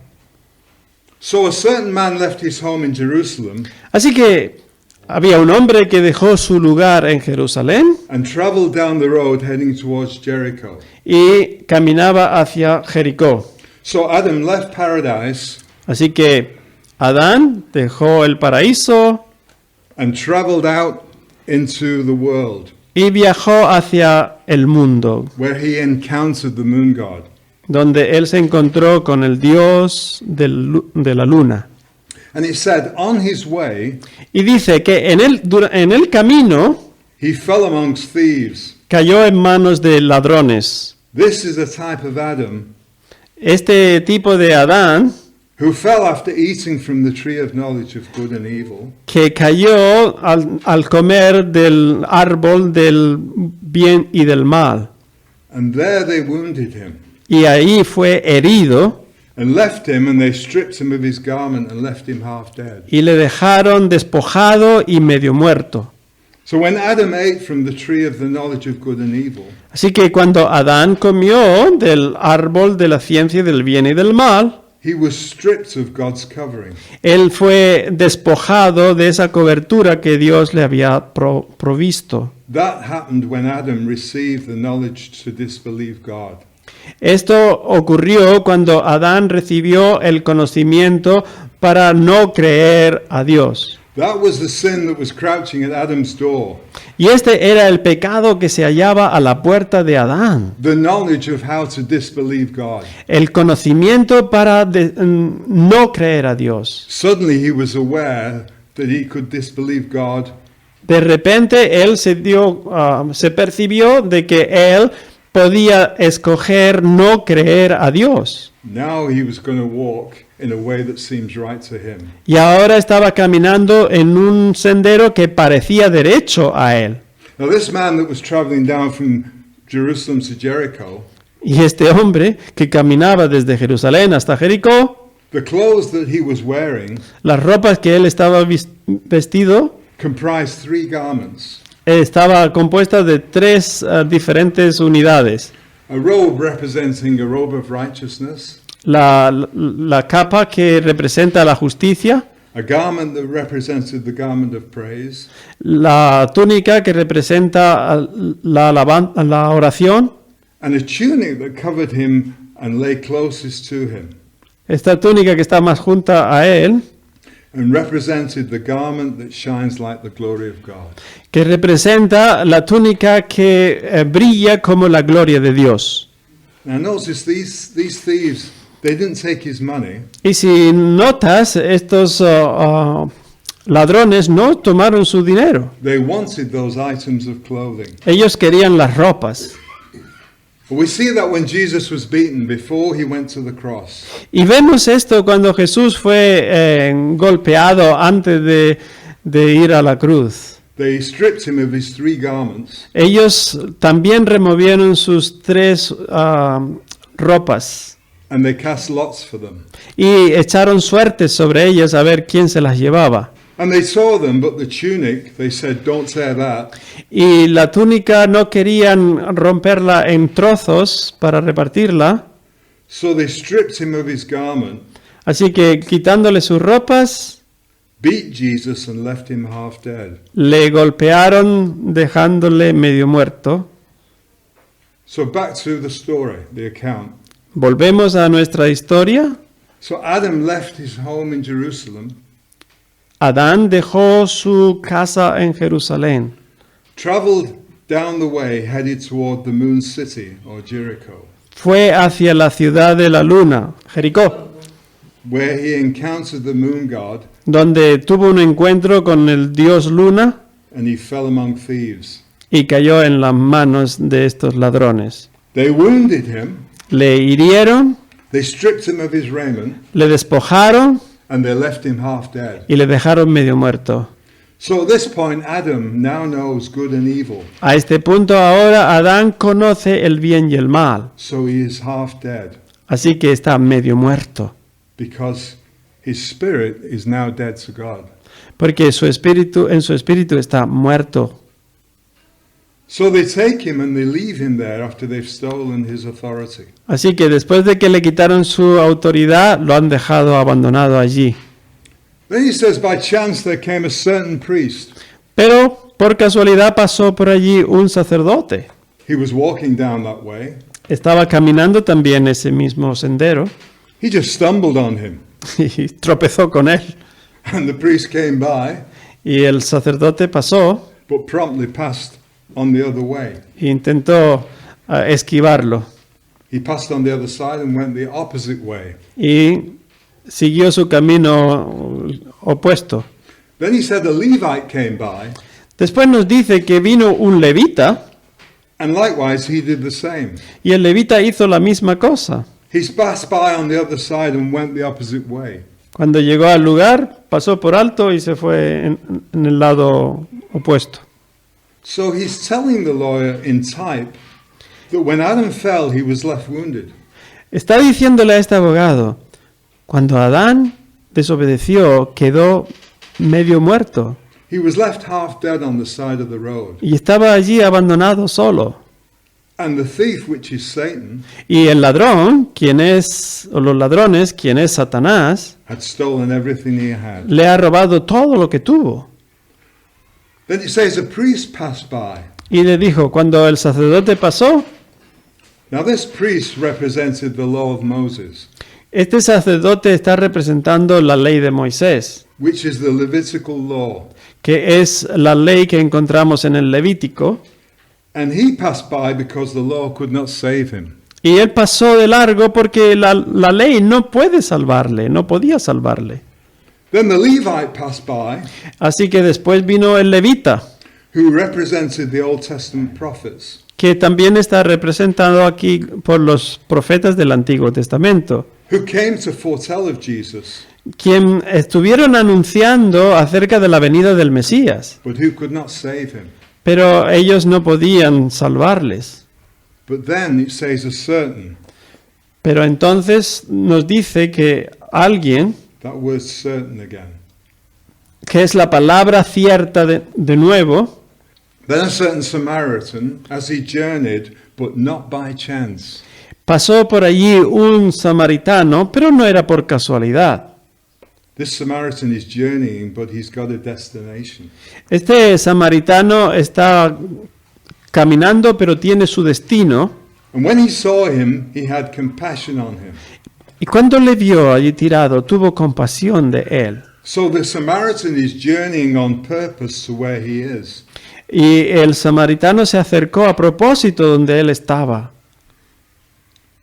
So a certain man left his home in Jerusalem Así que había un hombre que dejó su lugar en Jerusalén and traveled down the road heading towards Jericho. y caminaba hacia Jericó. So Adam left paradise Así que Adán dejó el paraíso and traveled out into the world y viajó hacia el mundo, where he encountered the moon god. donde él se encontró con el dios de la luna. And it said, on his way, Y dice que en el camino he fell amongst thieves. cayó en manos de ladrones. This is a type of Adam Este tipo de Adán who fell after eating from the tree of knowledge of good and evil. que cayó al comer del árbol del bien y del mal. And there they wounded him Y ahí fue herido and left him, and they stripped him of his garment and left him half dead. y le dejaron despojado y medio muerto. So when Adam ate from the tree of the knowledge of good and evil, Así que cuando Adán comió del árbol de la ciencia del bien y del mal, he was stripped of God's covering. él fue despojado de esa cobertura que Dios le había provisto. That happened when Adam received the knowledge to disbelieve God. Esto ocurrió cuando Adán recibió el conocimiento para no creer a Dios. That was the sin that was crouching at Adam's door. Y este era el pecado que se hallaba a la puerta de Adán. The knowledge of how to disbelieve God. El conocimiento para no creer a Dios. Suddenly he was aware that he could disbelieve God, De repente él se percibió de que él podía escoger no creer a Dios. now he was going to walk in a way that seems right to him. Y ahora estaba caminando en un sendero que parecía derecho a él. Now this man that was traveling down from Jerusalem to Jericho, Y este hombre que caminaba desde Jerusalén hasta Jericó, the clothes that he was wearing las ropas que él estaba vestido comprised 3 garments. estaba compuesta de 3 diferentes unidades. A robe representing a robe of righteousness, La capa que representa la justicia, a garment that represented the garment of praise, la túnica que representa la oración, and a tunic that covered him and lay closest to him, esta túnica que está más junta a él, and represented the garment that shines like the glory of God. que representa la túnica que brilla como la gloria de Dios. Now notice these thieves, they didn't take his money, Y si notas, estos ladrones no tomaron su dinero. they wanted those items of clothing. Ellos querían las ropas. We see that when Jesus was beaten before he went to the cross. Y vemos esto cuando Jesús fue golpeado antes de ir a la cruz. They stripped him of his 3 garments, Ellos también removieron sus 3 ropas and they cast lots for them. y echaron suertes sobre ellas a ver quién se las llevaba. And they saw them, but the tunic, they said, don't tear that. Y la túnica no querían romperla en trozos para repartirla. So they stripped him of his garment, Así que quitándole sus ropas, beat Jesus and left him half dead. le golpearon dejándole medio muerto. So back to the story, the account. Volvemos a nuestra historia. So Adam left his home in Jerusalem, Adán dejó su casa en Jerusalén, traveled down the way, headed toward the moon city or Jericho, fue hacia la ciudad de la luna, Jericó, where he encountered the moon god, donde tuvo un encuentro con el dios Luna and he fell among thieves. y cayó en las manos de estos ladrones. They wounded him, Le hirieron, they stripped him of his raiment, le despojaron and they left him half dead. y le dejaron medio muerto. So at this point, Adam now knows good and evil, A este punto ahora Adán conoce el bien y el mal, so he is half dead, así que está medio muerto, because his spirit is now dead to God. porque en su espíritu está muerto. So they take him and they leave him there after they've stolen his authority. Así que después de que le quitaron su autoridad, lo han dejado abandonado allí. Then he says, by chance there came a certain priest. Pero por casualidad pasó por allí un sacerdote. He was walking down that way. Estaba caminando también ese mismo sendero He just stumbled on him. y tropezó con él. And the priest came by, Y el sacerdote pasó but promptly passed on the other way. e intentó esquivarlo. He passed on the other side and went the opposite way. Y siguió su camino opuesto. Then he said a Levite came by, Después nos dice que vino un levita and likewise he did the same. y el levita hizo la misma cosa. He passed by on the other side and went the opposite way. Cuando llegó al lugar, pasó por alto y se fue en el lado opuesto. So he's telling the lawyer in type that when Adam fell, he was left wounded. Está diciéndole a este abogado, cuando Adán desobedeció, quedó medio muerto He was left half dead on the side of the road. y estaba allí abandonado solo. And the thief, which is Satan, Y el ladrón, o los ladrones, quien es Satanás, had stolen everything he had. le ha robado todo lo que tuvo. Then it says a priest passed by. Y le dijo, cuando el sacerdote pasó, Now this priest represented the law of Moses, este sacerdote está representando la ley de Moisés, which is the Levitical law. que es la ley que encontramos en el Levítico. And he passed by because the law could not save him. Y él pasó de largo porque la ley no puede salvarle, no podía salvarle. Then the Levite passed by, Así que después vino el levita, who represented the Old Testament prophets. que también está representado aquí por los profetas del Antiguo Testamento, Who came to foretell of Jesus, quien estuvieron anunciando acerca de la venida del Mesías, but who could not save him. pero ellos no podían salvarles. But then it says a certain, Pero entonces nos dice que alguien, that word certain again. que es la palabra cierta de nuevo, Then a certain Samaritan, as he journeyed, but not by chance. pasó por allí un samaritano, pero no era por casualidad. This Samaritan is journeying, but he's got a destination. Este samaritano está caminando, pero tiene su destino. And when he saw him, he had compassion on him. Y cuando le vio allí tirado, tuvo compasión de él. So the Samaritan is journeying on purpose to where he is. Y el samaritano se acercó a propósito donde él estaba.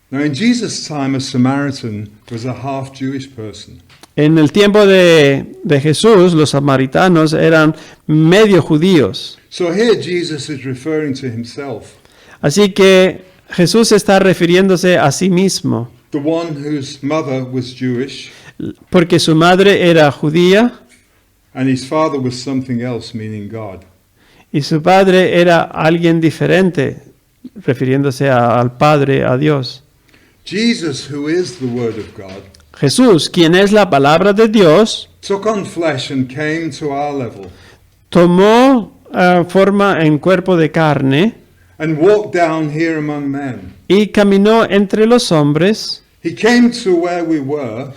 Now in Jesus' time, a Samaritan was a half Jewish person. En el tiempo de Jesús, los samaritanos eran medio judíos. So here Jesus is referring to himself, Así que Jesús está refiriéndose a sí mismo, the one whose mother was Jewish porque su madre era judía and his father was something else, meaning God. y su padre era alguien diferente, refiriéndose al Padre, a Dios. Jesus, who is the Word of God, Jesús, quien es la palabra de Dios, took on flesh and came to our level tomó forma en cuerpo de carne and walked down here among men. y caminó entre los hombres He came to where we were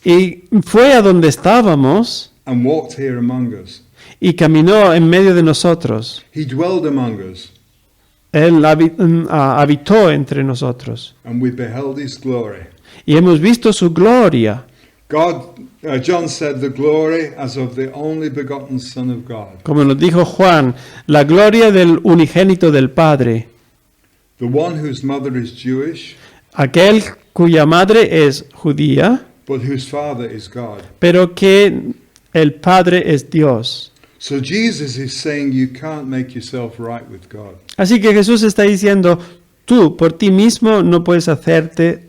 y fue a donde estábamos and walked here among us. y caminó en medio de nosotros. He dwelled among us, Él habitó entre nosotros and we beheld his glory. y hemos visto su gloria. John said, the glory as of the only begotten Son of God, Como nos dijo Juan, la gloria del unigénito del Padre, the one whose mother is Jewish, aquel cuya madre es judía, but whose father is God. pero que el Padre es Dios. So Jesus is saying you can't make yourself right with God. Así que Jesús está diciendo, tú por ti mismo no puedes hacerte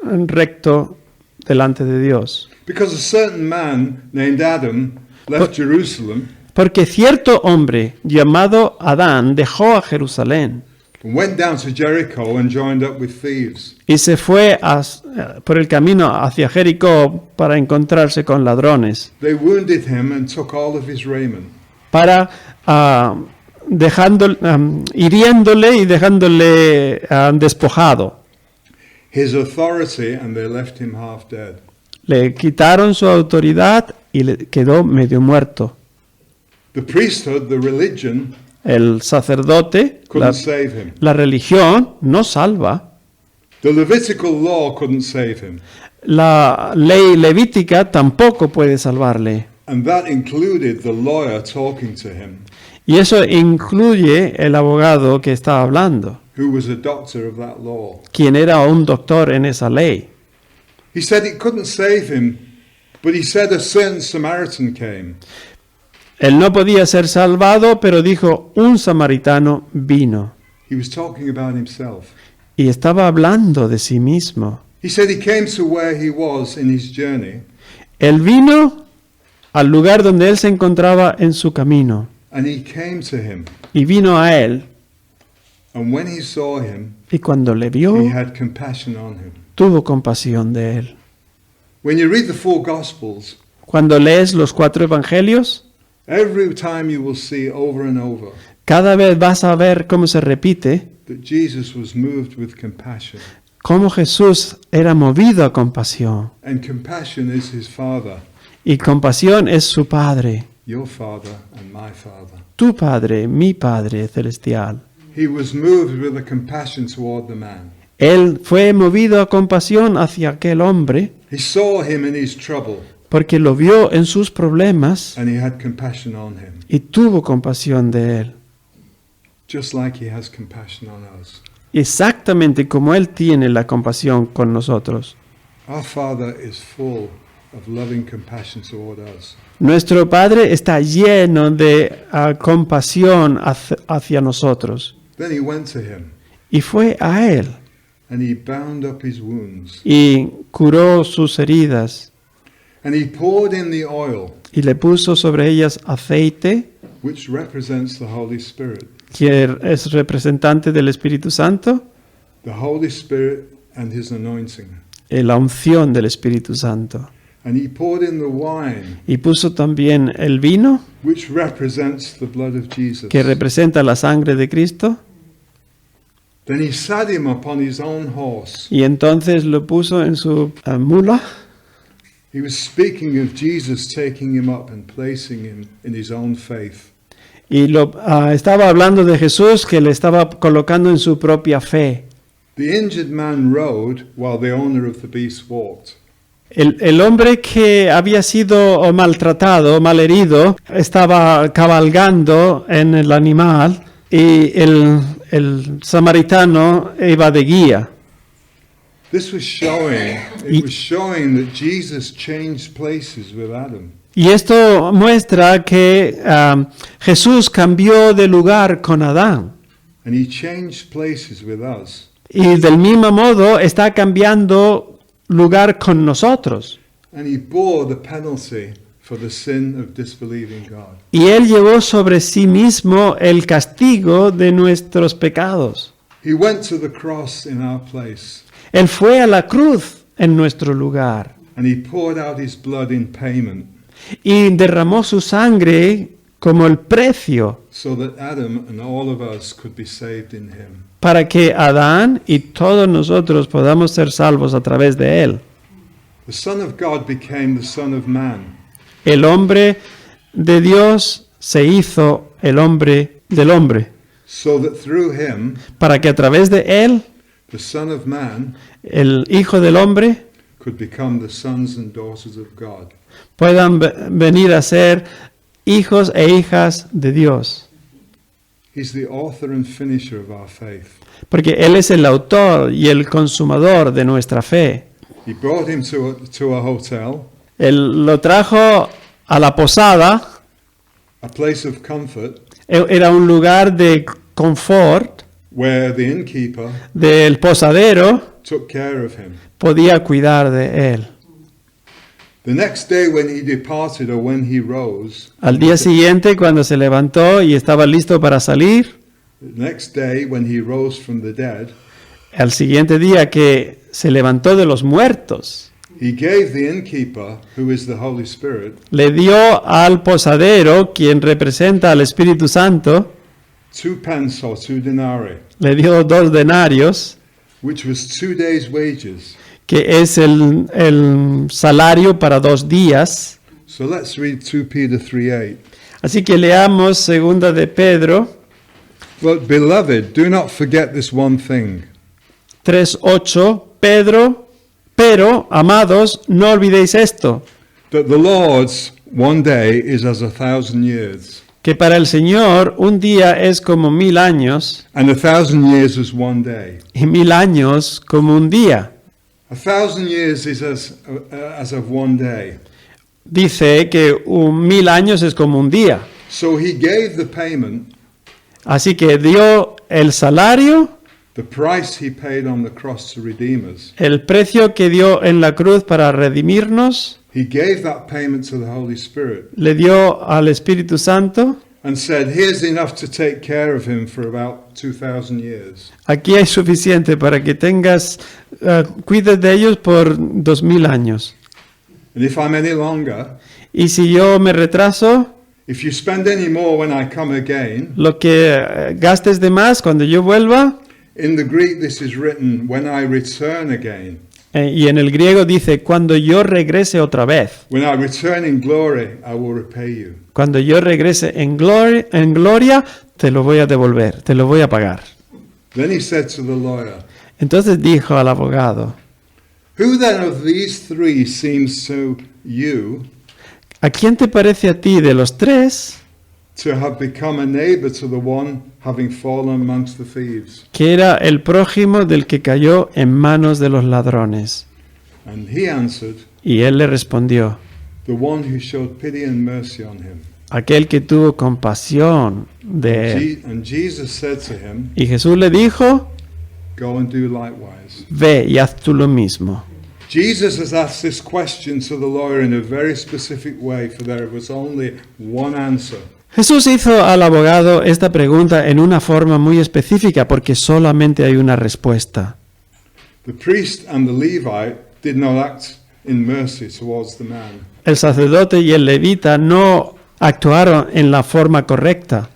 recto delante de Dios. Because a certain man named Adam left Jerusalem Porque cierto hombre llamado Adán dejó a Jerusalén and went down to Jericho and joined up with thieves. y se fue por el camino hacia Jericó para encontrarse con ladrones, They wounded him and took all of his raiment. para hiriéndole y dejándole despojado. His authority, and they left him half dead. Le quitaron su autoridad y le quedó medio muerto. The priesthood, the religion, El sacerdote, couldn't save him. la religión no salva. The Levitical law couldn't save him. La ley levítica tampoco puede salvarle. And that included the lawyer talking to him, Y eso incluye el abogado que está hablando, who was a doctor of that law. quien era un doctor en esa ley. He said it couldn't save him, but he said a certain Samaritan came. Él no podía ser salvado, pero dijo, un samaritano vino. He was talking about himself. Y estaba hablando de sí mismo. He said he came to where he was in his journey, Él vino al lugar donde él se encontraba en su camino. and he came to him. Y vino a él. And when he saw him, Y cuando le vio, he had compassion on him. tuvo compasión de él. When you read the four Gospels, Cuando lees los 4 evangelios, every time you will see over and over cada vez vas a ver cómo se repite, that Jesus was moved with compassion. cómo Jesús era movido a compasión. And compassion is his Father, Y compasión es su Padre, your Father and my Father. tu Padre, mi Padre celestial. He was moved with a compassion toward the man. Él fue movido a compasión hacia aquel hombre He saw him in his trouble, porque lo vio en sus problemas and he had compassion on him, y tuvo compasión de él. just like he has compassion on us. Exactamente como Él tiene la compasión con nosotros. Our Father is full of loving compassion toward us. Nuestro Padre está lleno de compasión hacia nosotros. Then he went to him, Y fue a Él and he bound up his wounds, y curó sus heridas and he poured in the oil, y le puso sobre ellas aceite, which represents the Holy Spirit. que es representante del Espíritu Santo, The Holy Spirit and his anointing. la unción del Espíritu Santo. And he poured in the wine, Y puso también el vino, which represents the blood of Jesus. que representa la sangre de Cristo, Then he sat him upon his own horse. y entonces lo puso en su mula. He was speaking of Jesus taking him up and placing him in his own faith. Y estaba hablando de Jesús que le estaba colocando en su propia fe. The injured man rode while the owner of the beast walked. El hombre que había sido maltratado, malherido, estaba cabalgando en el animal y el samaritano iba de guía. This was showing, it was showing that Jesus changed places with Adam. Y esto muestra que Jesús cambió de lugar con Adán. And he changed places with us. Y del mismo modo está cambiando lugar con nosotros. And he bore the penalty for the sin of disbelieving God. Y Él llevó sobre sí mismo el castigo de nuestros pecados. He went to the cross in our place. Él fue a la cruz en nuestro lugar And he poured out his blood in payment. y derramó su sangre como el precio so that Adam and all of us could be saved in him. para que Adán y todos nosotros podamos ser salvos a través de él. The Son of God became the Son of Man, El hombre de Dios se hizo el hombre del hombre, so that through him, para que a través de él, the Son of Man el Hijo del hombre, could become the sons and daughters of God. puedan venir a ser hijos e hijas de Dios. He's the author and finisher of our faith. Porque Él es el autor y el consumador de nuestra fe. He brought him to a hotel, Él lo trajo a la posada, a place of comfort, era un lugar de confort, where the innkeeper del posadero took care of him. podía cuidar de Él. The next day when he departed or when he rose, Al día siguiente, cuando se levantó y estaba listo para salir, the next day when he rose from the dead, al siguiente día que se levantó de los muertos, he gave the innkeeper, who is the Holy Spirit, le dio al posadero, quien representa al Espíritu Santo, 2 pence or 2 denarii, le dio 2 denarios, which was 2 days' wages. que es el salario para 2 días. So let's read 2 Peter 3:8. Así que leamos segunda de Pedro But beloved, do not forget this one thing, 3:8. Pero, amados, no olvidéis esto, that the Lord's one day is as 1,000 years, que para el Señor un día es como 1000 años and 1,000 years is one day. y 1000 años como un día. 1,000 years is as of one day. Dice que 1000 años es como un día. So he gave the payment, Así que dio el salario, the price he paid on the cross to redeem us. el precio que dio en la cruz para redimirnos, He gave that payment to the Holy Spirit le dio al Espíritu Santo. and said, here's enough to take care of him for about 2,000 years. Aquí hay suficiente para que cuides de ellos por 2000 años. And if I'm any longer, Y si yo me retraso, if you spend any more when I come again, lo que gastes de más cuando yo vuelva, in the Greek this is written, when I return again. y en el griego dice, cuando yo regrese otra vez, When I return in glory, I will repay you. cuando yo regrese en gloria, te lo voy a devolver, te lo voy a pagar. Then he said to the lawyer, Entonces dijo al abogado, who then of these 3 seems to you ¿a quién te parece a ti de los 3 to have become a neighbor to the one having fallen amongst the thieves? que era el prójimo del que cayó en manos de los ladrones? And he answered, Y él le respondió, the one who showed pity and mercy on him. aquel que tuvo compasión de él. And Jesus said to him, Y Jesús le dijo, go and do likewise. ve y haz tú lo mismo. Jesus has asked this question to the lawyer in a very specific way, for there was only one answer. Jesús hizo al abogado esta pregunta en una forma muy específica porque solamente hay una respuesta. The priest and the Levite did not act in mercy towards the man. El sacerdote y el levita no actuaron en la forma correcta,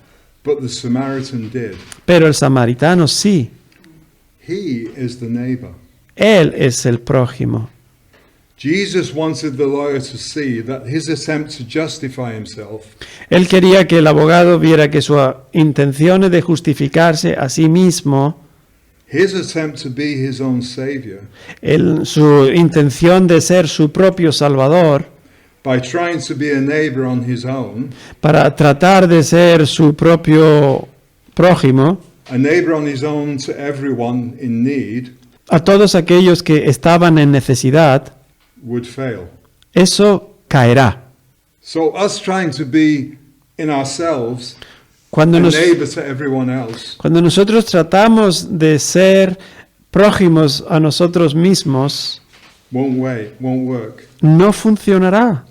But the Samaritan did. pero el samaritano sí. He is the neighbor. Él es el prójimo. Jesus wanted the lawyer to see that his attempt to justify himself Él quería que el abogado viera que su intención de justificarse a sí mismo, his attempt to be his own savior, su intención de ser su propio salvador, by trying to be a neighbor on his own, para tratar de ser su propio prójimo, a neighbor on his own to everyone in need, a todos aquellos que estaban en necesidad, would fail. eso caerá. So us trying to be in ourselves Cuando, a nos- neighbor to everyone else cuando nosotros tratamos de ser prójimos a nosotros mismos, won't work. no funcionará.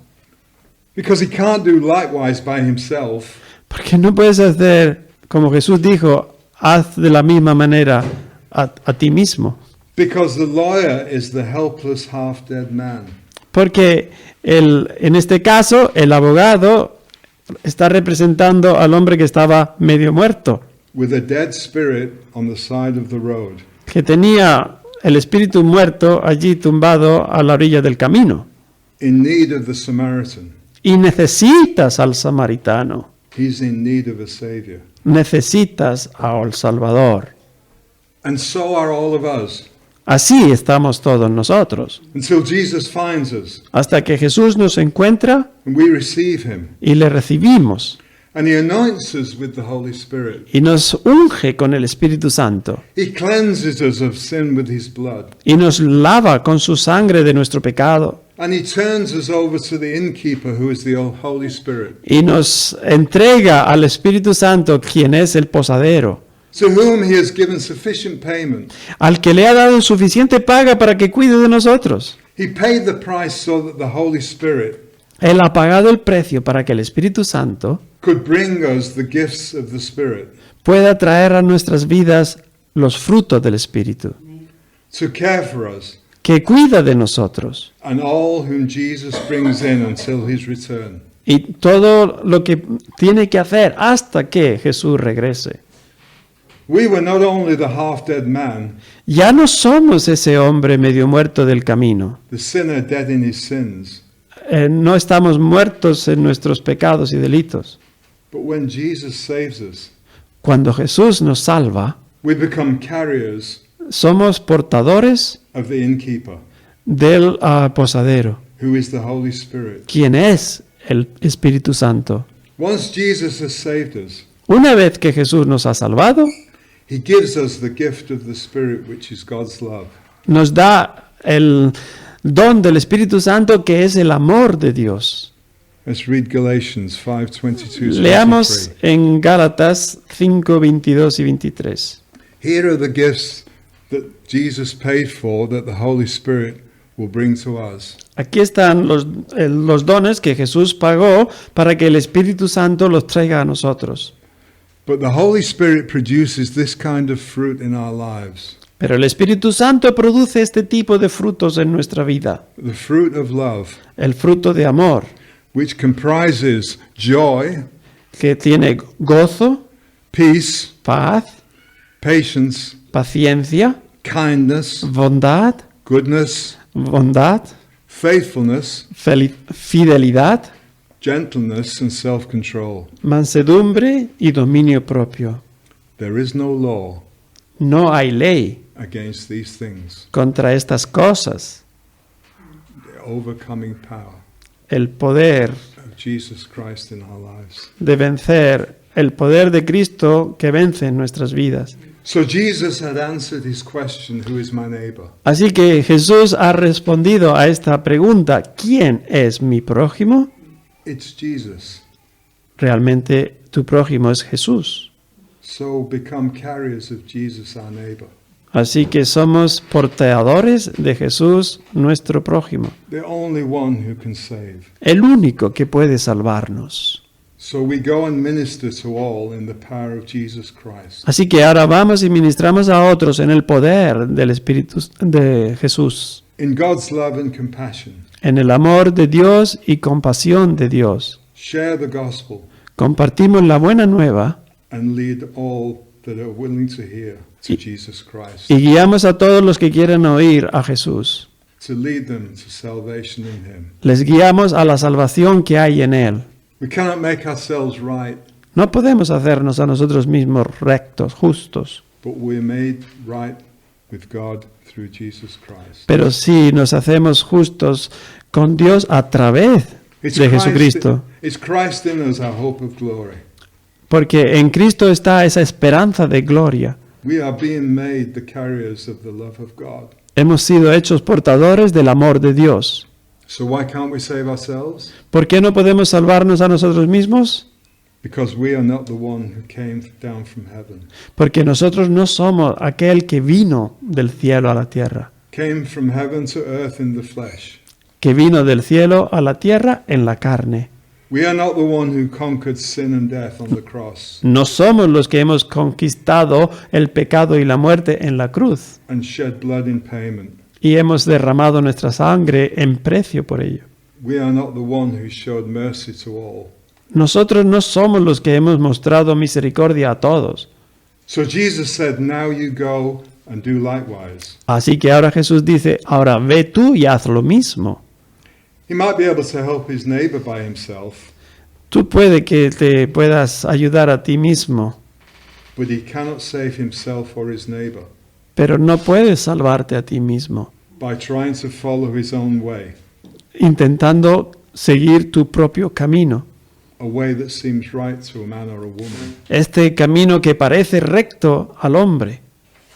Because he can't do likewise by himself. Porque no puedes hacer, como Jesús dijo, haz de la misma manera a ti mismo. Because the lawyer is the helpless half-dead man. Porque en este caso, el abogado está representando al hombre que estaba medio muerto, with a dead spirit on the side of the road. que tenía el espíritu muerto allí tumbado a la orilla del camino. In need of the Samaritan. Y necesitas al samaritano, He's in need of a Savior. necesitas al Salvador. And so are all of us. Así estamos todos nosotros, Until Jesus finds us hasta que Jesús nos encuentra and we receive Him. y le recibimos And He anoints us with the Holy Spirit. y nos unge con el Espíritu Santo He cleanses us of sin with His blood. y nos lava con su sangre de nuestro pecado And He turns us over to the innkeeper who is the Holy Spirit, y nos entrega al Espíritu Santo, quien es el posadero, to whom He has given sufficient payment. al que le ha dado suficiente paga para que cuide de nosotros. He paid the price so that the Holy Spirit Él ha pagado el precio para que el Espíritu Santo could bring us the gifts of the Spirit, pueda traer a nuestras vidas los frutos del Espíritu, to care for us que cuida de nosotros. and all whom Jesus brings in until His return. Y todo lo que tiene que hacer hasta que Jesús regrese. We were not only the half-dead man, Ya no somos ese hombre medio muerto del camino. the sinner dead in his sins, No estamos muertos en nuestros pecados y delitos. but when Jesus saves us, Cuando Jesús nos salva, we become carriers somos portadores of the innkeeper, del posadero, who is the Holy Spirit. quien es el Espíritu Santo. Once Jesus has saved us, Una vez que Jesús nos ha salvado, He gives us the gift of the Spirit, which is God's love. nos da el don del Espíritu Santo, que es el amor de Dios. Let's read Galatians 5:22 to Leamos 23. en Gálatas 5, 22 y 23. Here are the gifts that Jesus paid for that the Holy Spirit will bring to us. Aquí están los dones que Jesús pagó para que el Espíritu Santo los traiga a nosotros. But the Holy Spirit produces this kind of fruit in our lives. Pero el Espíritu Santo produce este tipo de frutos en nuestra vida. The fruit of love, El fruto de amor, which comprises joy, que tiene gozo, peace, paz, patience, paciencia, kindness, bondad, goodness, faithfulness, fidelidad, gentleness, and self-control. mansedumbre y dominio propio. There is no law No hay ley against these things. contra estas cosas. The overcoming power El poder of Jesus Christ in our lives. de vencer, el poder de Cristo que vence en nuestras vidas. So Jesus had answered his question, who is my neighbor? Así que Jesús ha respondido a esta pregunta, ¿quién es mi prójimo? It's Jesus. Realmente tu prójimo es Jesús. So become carriers of Jesus, our neighbor. Así que somos portadores de Jesús, nuestro prójimo, The only one who can save. el único que puede salvarnos. So we go and minister to all in the power of Jesus Christ. Así que ahora vamos y ministramos a otros en el poder del Espíritu de Jesús, In God's love and compassion, en el amor de Dios y compasión de Dios. share the gospel Compartimos la buena nueva and lead all that are willing to hear to Jesus Christ. y guiamos a todos los que quieren oír a Jesús. To lead them to salvation in Him. Les guiamos a la salvación que hay en Él. We cannot make ourselves right, No podemos hacernos a nosotros mismos rectos, justos, but we're made right with God through Jesus Christ. pero sí nos hacemos justos con Dios a través de Jesucristo, It's Christ in us, our hope of glory. porque en Cristo está esa esperanza de gloria. We are being made the carriers of the love of God. Hemos sido hechos portadores del amor de Dios. So why can't we save ourselves? ¿Por qué no podemos salvarnos a nosotros mismos? Because we are not the one who came down from heaven. Porque nosotros no somos aquel que vino del cielo a la tierra, Came from heaven to earth in the flesh. que vino del cielo a la tierra en la carne. We are not the one who conquered sin and death on the cross No somos los que hemos conquistado el pecado y la muerte en la cruz and shed blood in payment. y hemos derramado nuestra sangre en precio por ello. We are not the one who showed mercy to all. nosotros no somos los que hemos mostrado misericordia a todos. So Jesus said, now you go and do likewise. Así que ahora Jesús dice, ahora ve tú y haz lo mismo. He might be able to help his neighbor by himself, Tú puede que te puedas ayudar a ti mismo, but he cannot save himself or his neighbor pero no puedes salvarte a ti mismo, by trying to follow his own way, intentando seguir tu propio camino. a way that seems right to a man or a woman. Este camino que parece recto al hombre.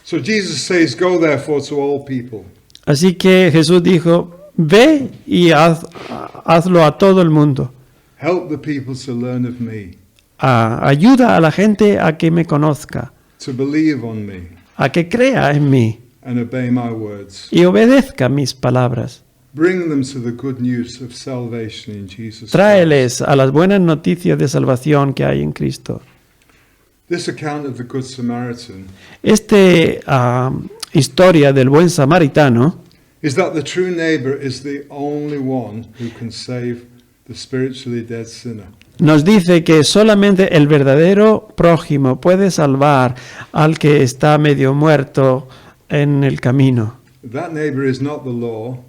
So Jesus says, go therefore to all people. Así que Jesús dijo, ve y hazlo a todo el mundo. Help the people to learn of me, Ayuda a la gente a que me conozca, to believe on me, a que crea en mí and obey my words. y obedezca mis palabras. Bring them to the good news of salvation in Jesus Christ. Tráeles a las buenas noticias de salvación que hay en Cristo. This account of the Good Samaritan Esta historia del buen samaritano is that the true neighbor is the only one who can save the spiritually dead sinner. nos dice que solamente el verdadero prójimo puede salvar al que está medio muerto en el camino. That neighbor is not the law,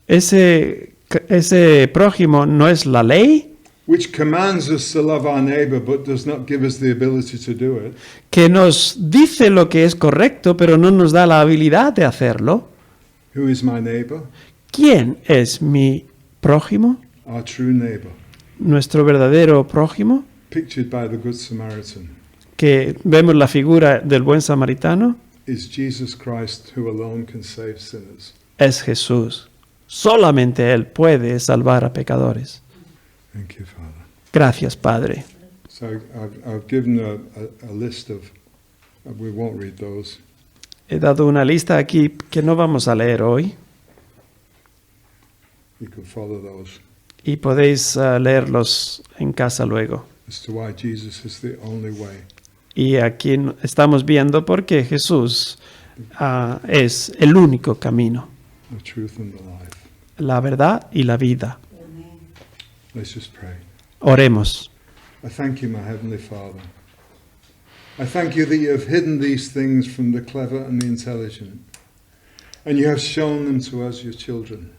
Ese prójimo no es la ley, which commands us to love our neighbor but does not give us the ability to do it. que nos dice lo que es correcto, pero no nos da la habilidad de hacerlo. Who is my neighbor? ¿Quién es mi prójimo? Our true neighbor, Nuestro verdadero prójimo, pictured by the Good Samaritan, que vemos la figura del buen samaritano, is Jesus Christ, who alone can save sinners. es Jesús. Solamente Él puede salvar a pecadores. Thank you, Father. Gracias, Padre. So I've given a list of, we won't read those. He dado una lista aquí que no vamos a leer hoy You can follow those y podéis leerlos en casa luego. as to why Jesus is the only way. Y aquí estamos viendo por qué Jesús es el único camino, The truth and the life. la verdad y la vida. Let's just pray. Oremos. I thank you, my Heavenly Father. I thank you that you have hidden these things from the clever and the intelligent, and you have shown them to us, your children.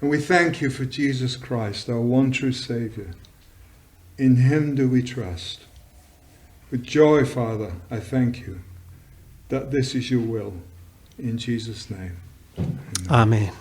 And we thank you for Jesus Christ, our one true Saviour. In him do we trust. With joy, Father, I thank you that this is your will. In Jesus' name. Amén.